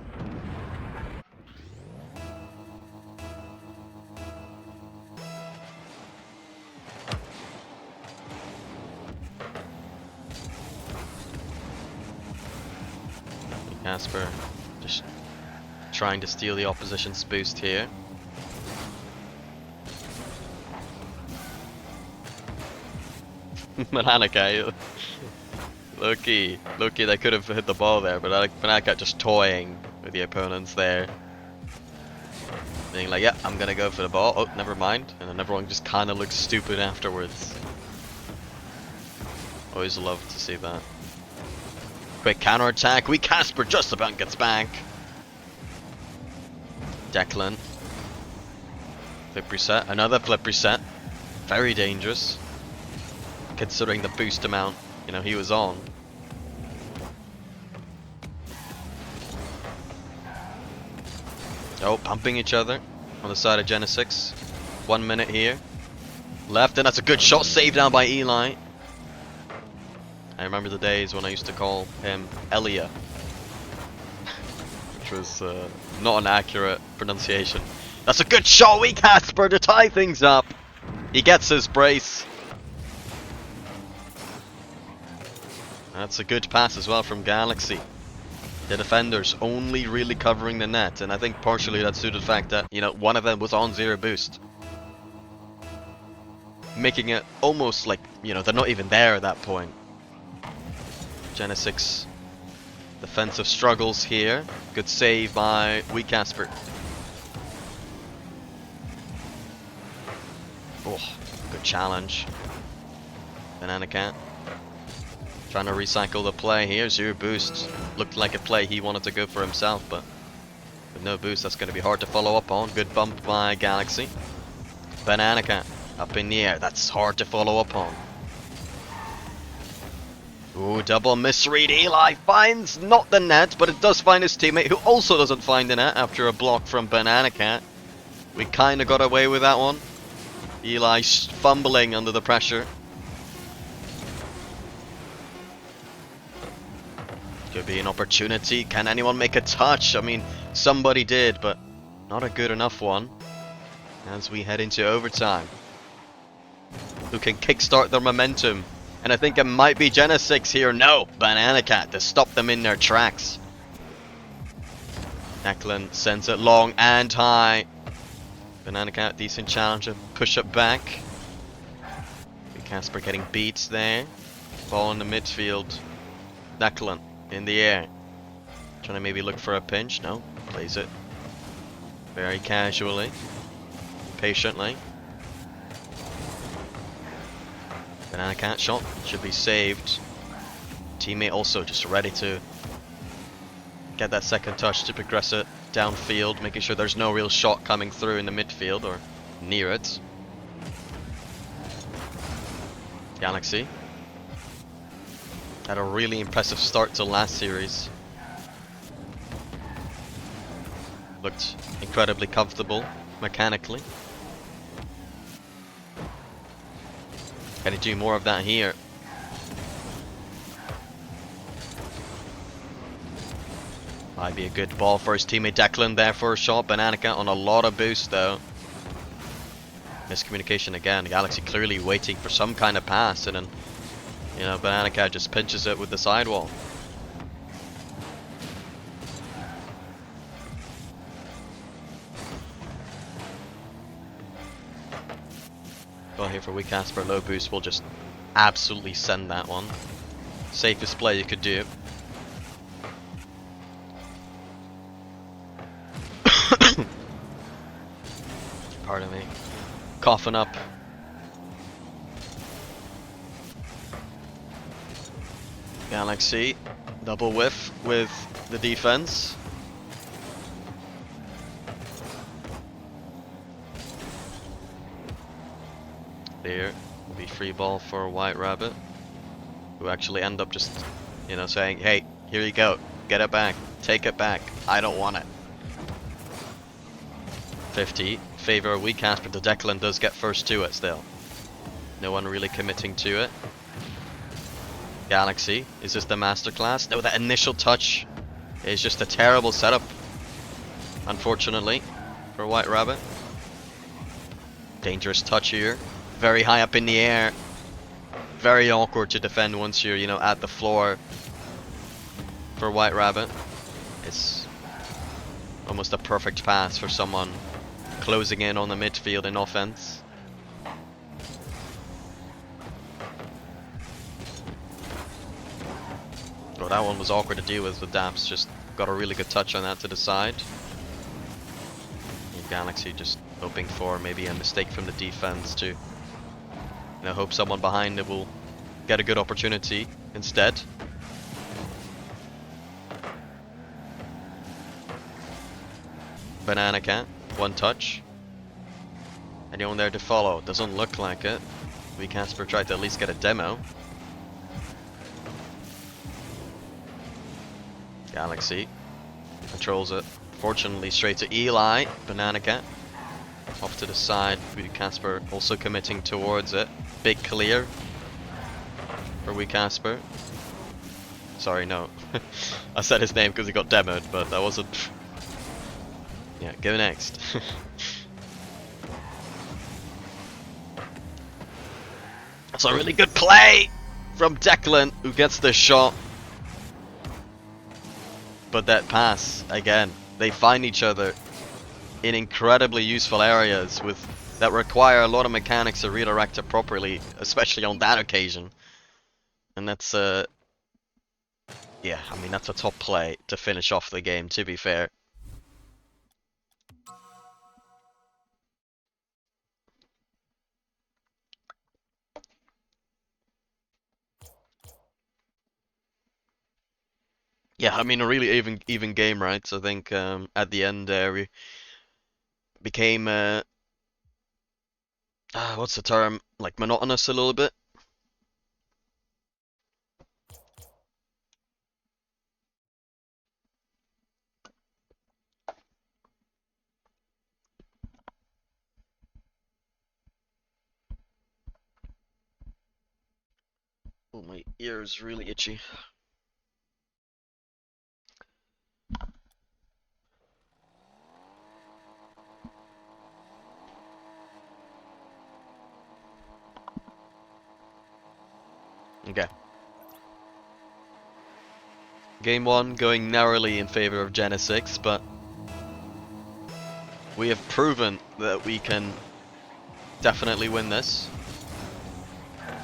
Casper just trying to steal the opposition's boost here. Banana, Loki, they could have hit the ball there, but Banana just toying with the opponents there. Being like, yeah, I'm gonna go for the ball. Oh, never mind. And then everyone just kind of looks stupid afterwards. Always love to see that. Quick counter attack. Wee Casper just about gets back. Declan. Flip reset. Another flip reset. Very dangerous. Considering the boost amount, you know, he was on. Oh, pumping each other on the side of Genesix. 1 minute here. Left, and that's a good shot. Saved down by Eli. I remember the days when I used to call him Elia, which was not an accurate pronunciation. That's a good shot, Wee Casper, to tie things up. He gets his brace. That's a good pass as well from Galaxy. The defenders only really covering the net, and I think partially that's due to the fact that, you know, one of them was on 0 boost. Making it almost like, you know, they're not even there at that point. Genesix defensive struggles here. Good save by Wee Casper. Oh, good challenge. Banana Cat trying to recycle the play here. 0 boost. Looked like a play he wanted to go for himself, but with no boost, that's going to be hard to follow up on. Good bump by Galaxy. Banana Cat up in the air. That's hard to follow up on. Ooh, double misread. Eli finds not the net, but it does find his teammate, who also doesn't find the net after a block from Banana Cat. We kind of got away with that one. Eli fumbling under the pressure. Could be an opportunity. Can anyone make a touch? I mean, somebody did, but not a good enough one. As we head into overtime. Who can kickstart their momentum? And I think it might be Genesix here. No, Banana Cat to stop them in their tracks. Declan sends it long and high. Banana Cat, decent challenger. Push it back. Casper getting beats there. Ball in the midfield. Declan in the air. Trying to maybe look for a pinch. No, plays it very casually. Patiently. Banana Cat shot should be saved. Teammate also just ready to get that second touch to progress it downfield, making sure there's no real shot coming through in the midfield or near it. Galaxy had a really impressive start to last series. Looked incredibly comfortable mechanically. Can he do more of that here? Might be a good ball for his teammate Declan there for a shot. Banana Cat on a lot of boost though. Miscommunication again. Galaxy clearly waiting for some kind of pass, and then, you know, Banana Cat just pinches it with the sidewall. Well, here for Wee Casper, low boost will just absolutely send that one. Safest play you could do. Pardon me. Coughing up. Galaxy, double whiff with the defense. There will be free ball for White Rabbit, who actually end up just, you know, saying, hey, here you go, get it back, take it back, I don't want it. 50, favor Wee Casper, the Declan does get first to it still. No one really committing to it. Galaxy, is this the masterclass? No, that initial touch is just a terrible setup, unfortunately, for White Rabbit. Dangerous touch here. Very high up in the air. Very awkward to defend once you're, you know, at the floor for White Rabbit. It's almost a perfect pass for someone closing in on the midfield in offense. Well, that one was awkward to deal with Daps. Just got a really good touch on that to the side. And Galaxy just hoping for maybe a mistake from the defense to, you know, hope someone behind it will get a good opportunity instead. Banana Cat, one touch. Anyone there to follow? Doesn't look like it. Wee Casper tried to at least get a demo. Galaxy controls it. Fortunately, straight to Eli. Banana Cat off to the side. Wee Casper also committing towards it. Big clear for Wee Casper. Sorry, no. I said his name because he got demoed, but that wasn't. Yeah, go next. That's a really good play from Declan, who gets the shot. But that pass, again, they find each other in incredibly useful areas with that require a lot of mechanics to redirect it properly, especially on that occasion. And that's yeah, I mean that's a top play to finish off the game, to be fair. Yeah, I mean a really even game, right? So I think at the end there we became what's the term? Like monotonous a little bit. Oh, my ear's really itchy. Okay. Game 1 going narrowly in favor of Genesix, but we have proven that we can definitely win this.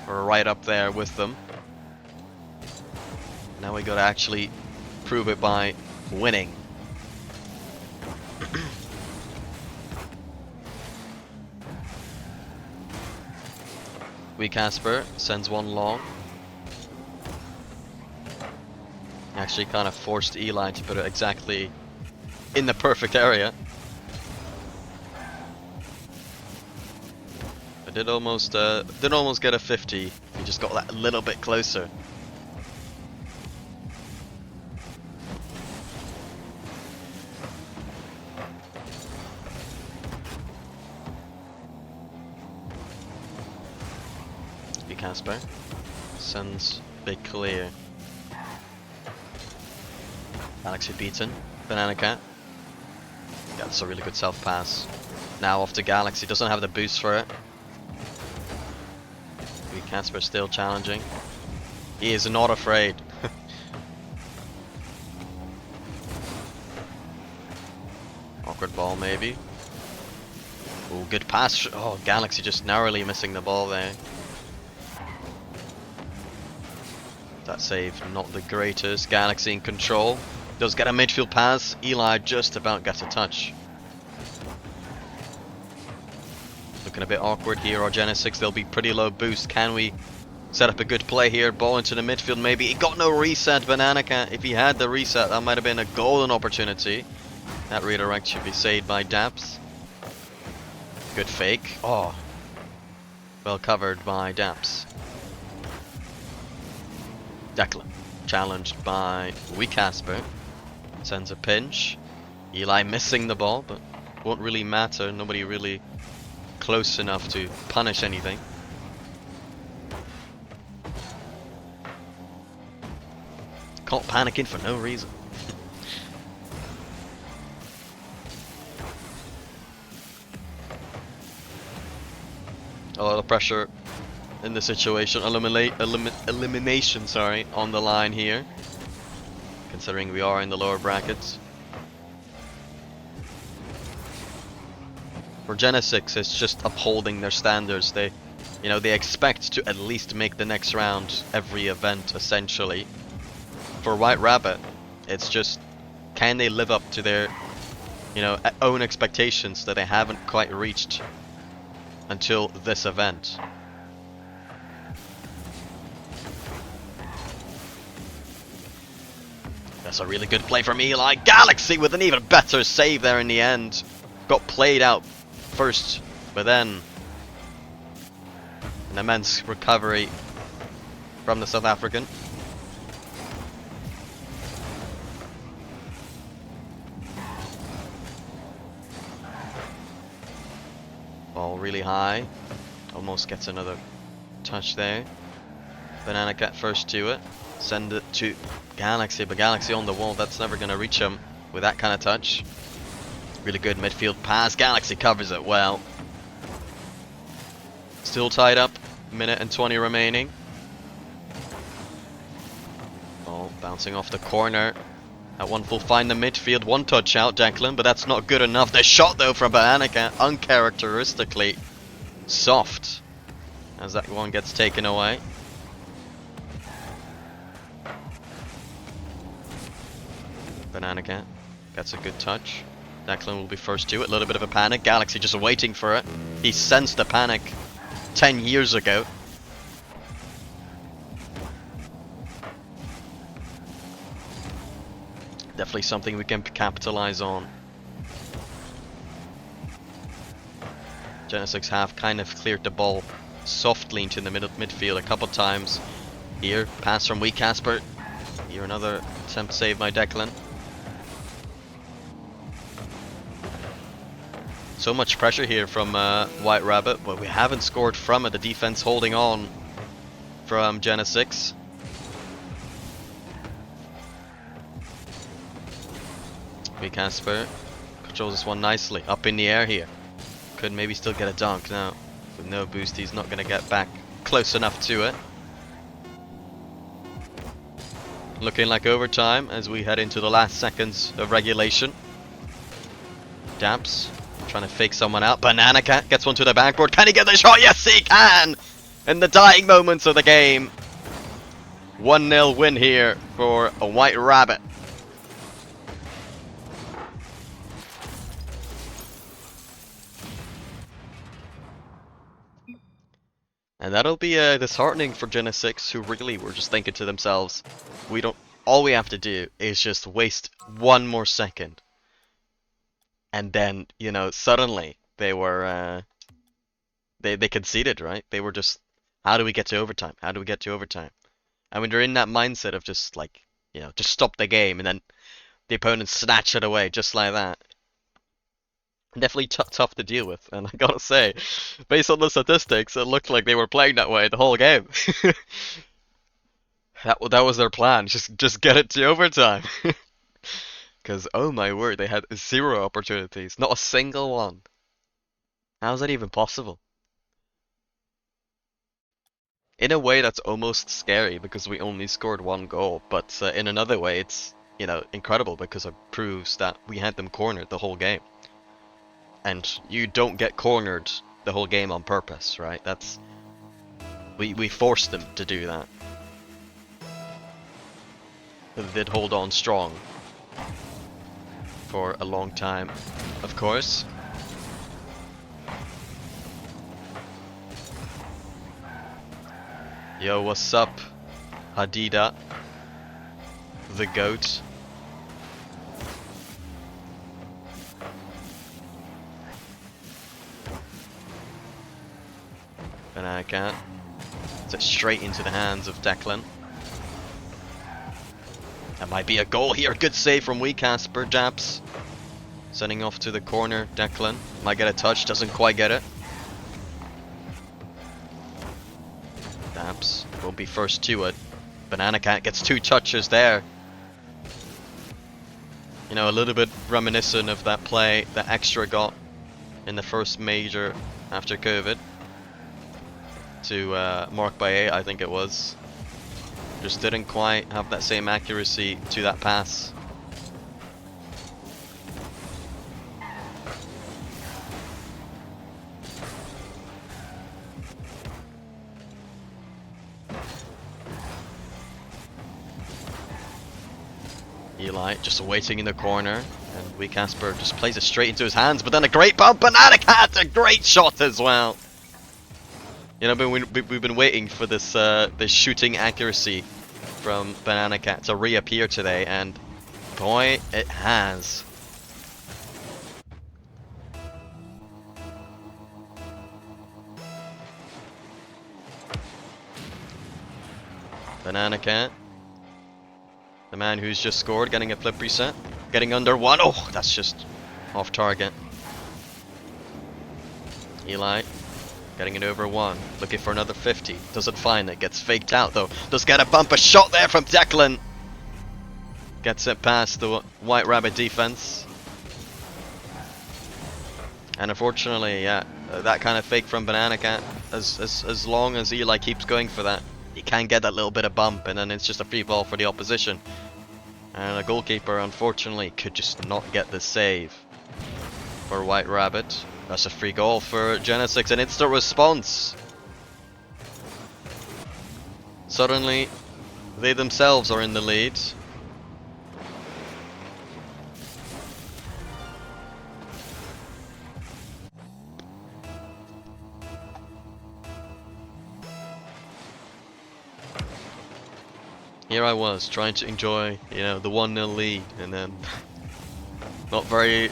We're right up there with them. Now we gotta actually prove it by winning. Casper sends one long. Actually kind of forced Eli to put it exactly in the perfect area. I did almost get a 50. He just got that a little bit closer. Casper sends big clear. Galaxy beaten. Banana Cat. Yeah, that's a really good self pass. Now off to Galaxy. Doesn't have the boost for it. Casper still challenging. He is not afraid. Awkward ball maybe. Oh, good pass. Oh, Galaxy just narrowly missing the ball there. That save not the greatest. Galaxy in control. Does get a midfield pass. Eli just about gets a touch. Looking a bit awkward here. Or Genesix, they'll be pretty low boost. Can we set up a good play here? Ball into the midfield maybe. He got no reset, Banana Cat. If he had the reset, that might have been a golden opportunity. That redirect should be saved by Daps. Good fake. Oh. Well covered by Daps. Declan, challenged by Casper, sends a pinch. Eli missing the ball, but won't really matter. Nobody really close enough to punish anything. Caught panicking for no reason. A lot of pressure in the situation. Elimination, sorry, on the line here, considering we are in the lower brackets. For Genesix, it's just upholding their standards. They expect to at least make the next round every event, essentially. For White Rabbit, it's just, can they live up to their, own expectations that they haven't quite reached until this event. That's a really good play from Eli. Galaxy with an even better save there in the end. Got played out first, but then an immense recovery from the South African. Ball really high. Almost gets another touch there. Banana Cat first to it. Send it to Galaxy, but Galaxy on the wall. That's never going to reach him with that kind of touch. Really good midfield pass. Galaxy covers it well. Still tied up. Minute and 20 remaining. Ball bouncing off the corner. That one will find the midfield, one touch out, Declan, but that's not good enough. The shot though from Banana uncharacteristically soft, as that one gets taken away. Banana Cat gets a good touch. Declan will be first to it. A little bit of a panic. Galaxy just waiting for it. He sensed the panic 10 years ago. Definitely something we can capitalize on. Genesix have kind of cleared the ball softly into the midfield a couple times. Here, pass from Wee Casper. Here, another attempt save by Declan. So much pressure here from White Rabbit, but we haven't scored from it. The defense holding on from Genesix. Wee Casper controls this one nicely. Up in the air here. Could maybe still get a dunk now. With no boost, he's not going to get back close enough to it. Looking like overtime as we head into the last seconds of regulation. Daps trying to fake someone out. Banana Cat gets one to the backboard. Can he get the shot? Yes, he can! In the dying moments of the game. 1-0 win here for a White Rabbit. And that'll be disheartening for Genesix, who really were just thinking to themselves, all we have to do is just waste one more second. And then, you know, suddenly they were, they conceded, right? They were just, how do we get to overtime? How do we get to overtime? I mean, they're in that mindset of just like, you know, just stop the game and then the opponent snatch it away just like that. Definitely tough to deal with, and I gotta say, based on the statistics, it looked like they were playing that way the whole game. that was their plan, just get it to overtime. Because, oh my word, they had 0 opportunities, not a single one. How is that even possible? In a way, that's almost scary because we only scored 1 goal, but in another way, it's, you know, incredible because it proves that we had them cornered the whole game. And you don't get cornered the whole game on purpose, right? That's... We forced them to do that. They did hold on strong. For a long time, of course. Yo, what's up? Hadida. The GOAT. Banana Cat. It's straight into the hands of Declan. That might be a goal here. Good save from Wee Casper. Daps sending off to the corner. Declan might get a touch. Doesn't quite get it. Daps won't be first to it. Banana Cat gets 2 touches there. You know, a little bit reminiscent of that play that Extra got in the first major after COVID. To Mark Baye, I think it was. Just didn't quite have that same accuracy to that pass. Eli just waiting in the corner, and Wee Casper just plays it straight into his hands, but then a great bump. Banana Cat, a great shot as well. You know, we've been waiting for this this shooting accuracy from Banana Cat to reappear today, and boy, it has. Banana Cat, the man who's just scored, getting a flip reset, getting under 1. Oh, that's just off target. Eli. Getting it over 1, looking for another 50, doesn't find it, gets faked out though, does get a bumper shot there from Declan. Gets it past the White Rabbit defense. And unfortunately, yeah, that kind of fake from Banana Cat, as long as Eli keeps going for that, he can get that little bit of bump and then it's just a free ball for the opposition. And a goalkeeper, unfortunately, could just not get the save for White Rabbit. That's a free goal for Genesix, an instant response. Suddenly, they themselves are in the lead. Here I was trying to enjoy, you know, the 1-0 lead, and then not very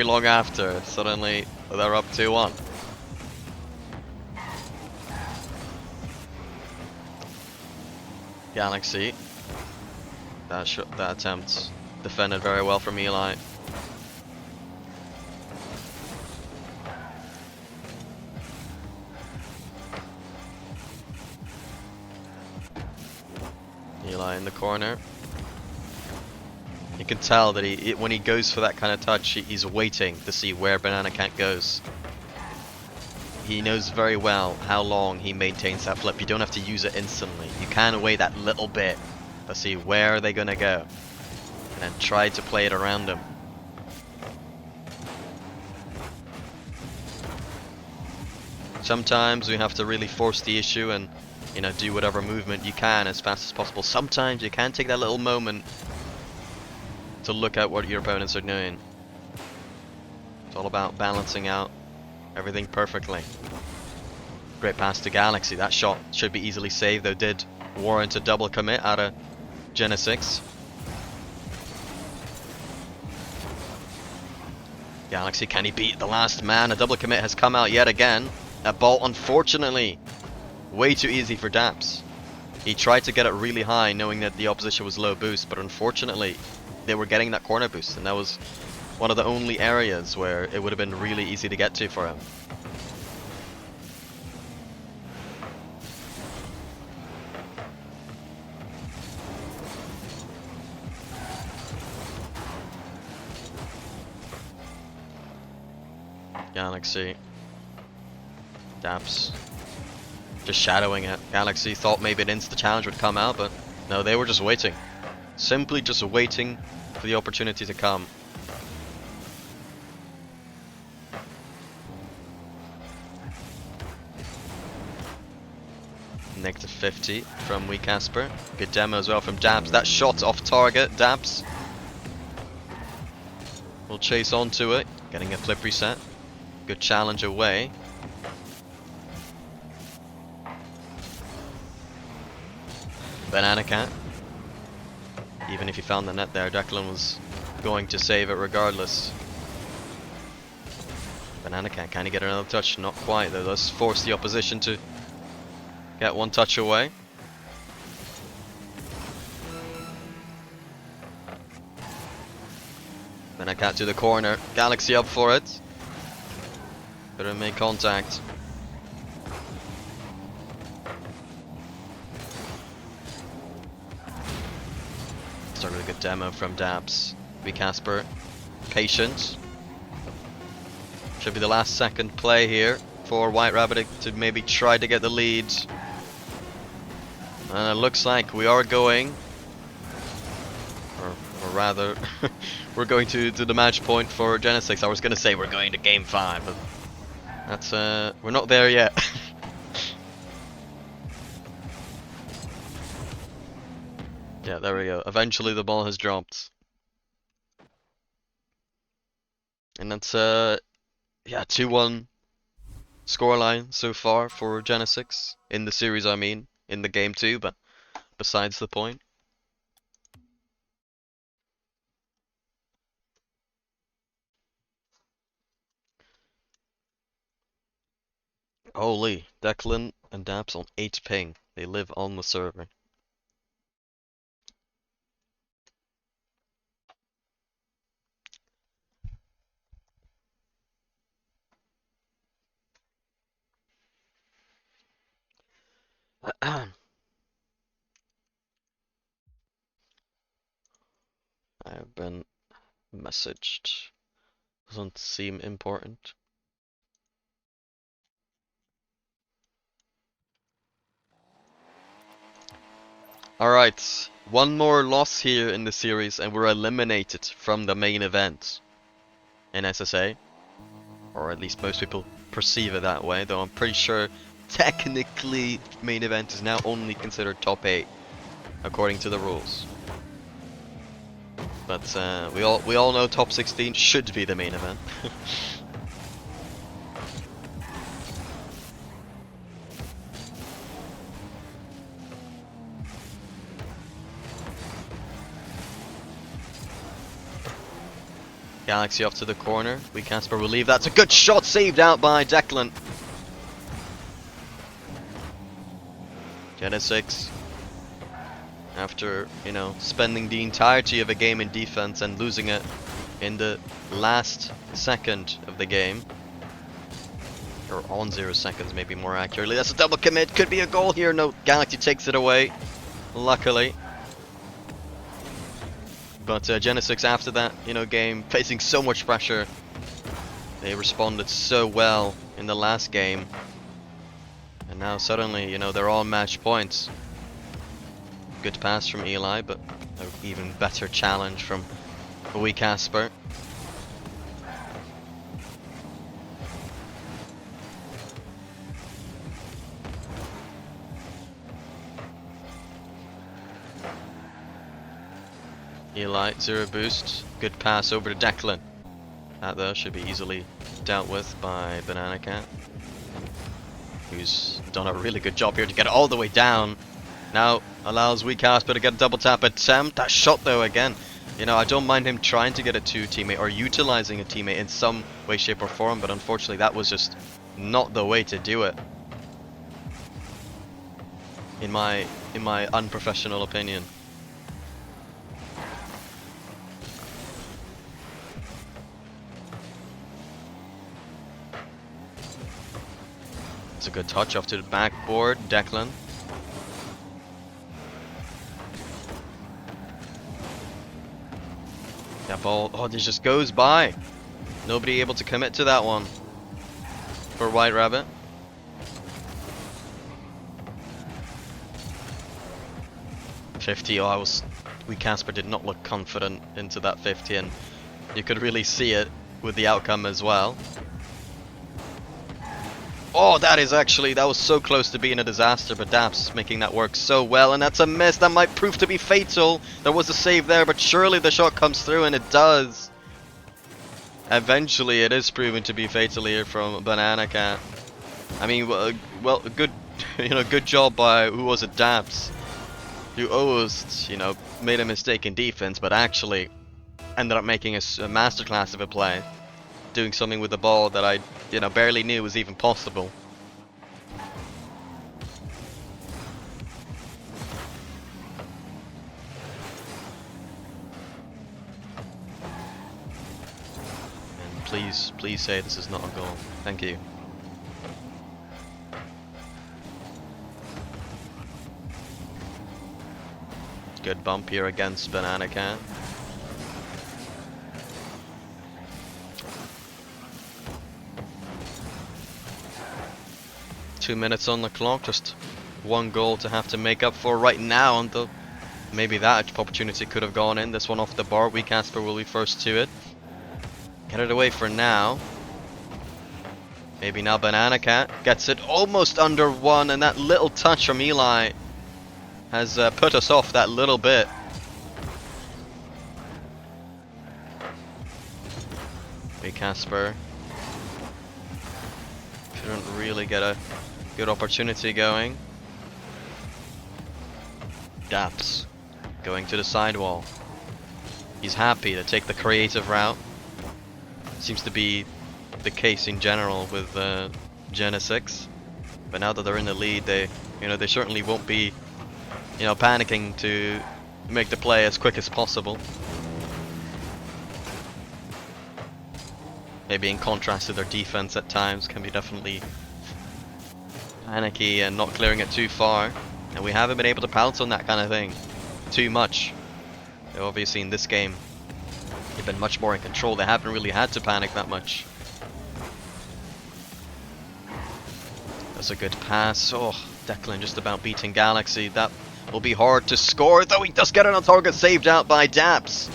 long after, suddenly they're up 2-1. Galaxy. That attempt defended very well from Eli. Eli in the corner. You can tell that when he goes for that kind of touch, he's waiting to see where Banana Cat goes. He knows very well how long he maintains that flip. You don't have to use it instantly. You can wait that little bit to see where they're gonna go, and then try to play it around him. Sometimes we have to really force the issue and, you know, do whatever movement you can as fast as possible. Sometimes you can take that little moment to look at what your opponents are doing. It's all about balancing out everything perfectly. Great pass to Galaxy. That shot should be easily saved, though did warrant a double commit out of Genesix. Galaxy, can he beat the last man? A double commit has come out yet again. That ball, unfortunately, way too easy for Daps. He tried to get it really high, knowing that the opposition was low boost, but unfortunately, they were getting that corner boost, and that was one of the only areas where it would have been really easy to get to for him. Galaxy. Daps. Just shadowing it. Galaxy thought maybe an insta challenge would come out, but no, they were just waiting. Simply just waiting for the opportunity to come. Negative 50 from Wee Casper. Good demo as well from Dabs. That shot off target, Dabs. We'll chase onto it, getting a flip reset. Good challenge away. Banana Cat. Even if he found the net there, Declan was going to save it regardless. Banana Cat, can he get another touch? Not quite though. Let's force the opposition to get one touch away. Banana Cat to the corner. Galaxy up for it. Better make contact. It's a really good demo from Dabs. Be Casper. Patient. Should be the last second play here for White Rabbit to maybe try to get the lead. And it looks like we are going, or rather, we're going to the match point for Genesix. I was going to say we're going to game 5, but that's we're not there yet. Yeah, there we go. Eventually the ball has dropped. And that's yeah, 2-1 scoreline so far for Genesix in the series, I mean, in the game 2, but besides the point. Holy, Declan and Daps on 8 ping. They live on the server. I have been messaged. Doesn't seem important. Alright, one more loss here in the series and we're eliminated from the main event in SSA. Or at least most people perceive it that way, though I'm pretty sure technically main event is now only considered top 8 according to the rules. But we all know top 16 should be the main event. Galaxy off to the corner. We Casper will leave. That's a good shot, saved out by Declan. Genesix, after, you know, spending the entirety of a game in defense and losing it in the last second of the game, or on 0 seconds maybe more accurately. That's a double commit, could be a goal here. No, Galaxy takes it away, luckily. But Genesix after that, you know, game, facing so much pressure, they responded so well in the last game. And now suddenly, you know, they're all match points. Good pass from Eli, but an even better challenge from wee Casper. Eli, 0 boost. Good pass over to Declan. That though should be easily dealt with by Banana Cat, who's done a really good job here to get it all the way down. Now allows wee Casper to get a double tap attempt. That shot though, again, you know, I don't mind him trying to get it to a teammate or utilizing a teammate in some way, shape or form, but unfortunately that was just not the way to do it, in my unprofessional opinion. It's a good touch off to the backboard, Declan. That ball, oh, this just goes by. Nobody able to commit to that one for White Rabbit. '50, oh, wee Casper did not look confident into that 50, and you could really see it with the outcome as well. Oh, that was so close to being a disaster, but Daps making that work so well, and that's a miss. That might prove to be fatal. There was a save there, but surely the shot comes through, and it does. Eventually, it is proven to be fatal here from Banana Cat. I mean, well, good, you know, good job by, who was it, Daps, who almost, you know, made a mistake in defense, but actually ended up making a masterclass of a play, doing something with the ball that I, you know, barely knew was even possible. And please say this is not a goal. Thank you. Good bump here against Banana Cat. Two minutes on the clock, just one goal to have to make up for right now, and maybe that opportunity could have gone in. This one off the bar, wee Casper will be first to it. Get it away for now. Maybe now Banana Cat gets it almost under one, and that little touch from Eli has put us off that little bit. Wee Casper couldn't really get a good opportunity going. Daps going to the sidewall. He's happy to take the creative route. Seems to be the case in general with Genesix. But now that they're in the lead, they certainly won't be, you know, panicking to make the play as quick as possible. Maybe in contrast to their defense at times can be definitely panicky and not clearing it too far, and we haven't been able to pounce on that kind of thing too much. Obviously in this game they've been much more in control. They haven't really had to panic that much. That's a good pass. Oh, Declan just about beating Galaxy. That will be hard to score, though he does get it on target, saved out by Daps.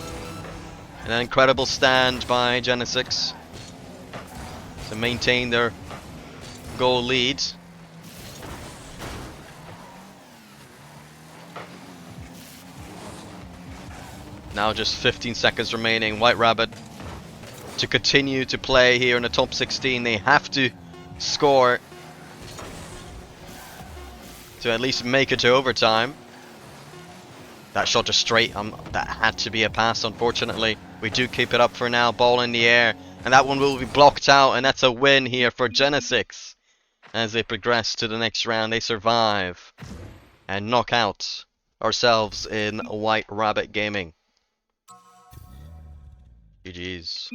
An incredible stand by Genesix to maintain their goal lead. Now just 15 seconds remaining. White Rabbit to continue to play here in the top 16. They have to score to at least make it to overtime. That shot just straight. That had to be a pass, unfortunately. We do keep it up for now. Ball in the air. And that one will be blocked out. And that's a win here for Genesix. As they progress to the next round, they survive. And knock out ourselves in White Rabbit Gaming. GG's.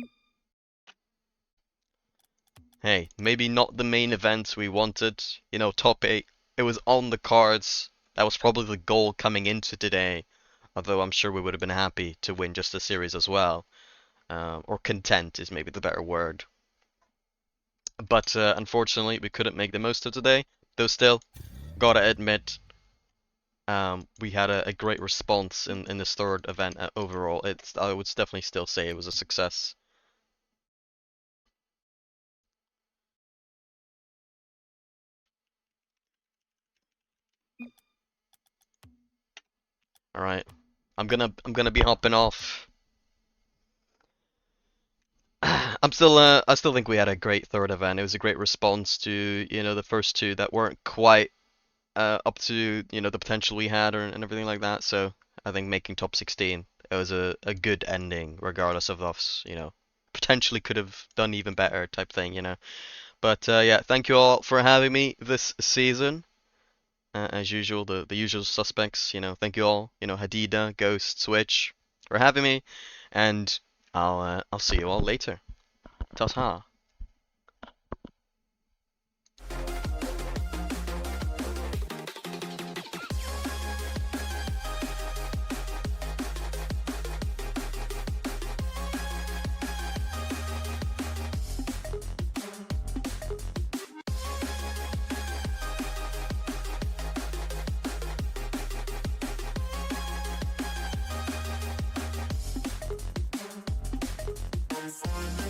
Hey, maybe not the main event we wanted. You know, top 8. It was on the cards. That was probably the goal coming into today. Although I'm sure we would have been happy to win just the series as well. Or content is maybe the better word. But unfortunately, we couldn't make the most of today. Though still, gotta admit, we had a great response in this third event overall. I would definitely still say it was a success. All right, I'm gonna be hopping off. I still think we had a great third event. It was a great response to, you know, the first two that weren't quite up to, you know, the potential we had and everything like that. So I think making top 16, it was a good ending, regardless of us, you know, potentially could have done even better type thing, you know. But yeah, thank you all for having me this season. As usual, the usual suspects, you know, thank you all, you know, Hadida, Ghost, Switch, for having me, and I'll see you all later. Ta-ta. Bye.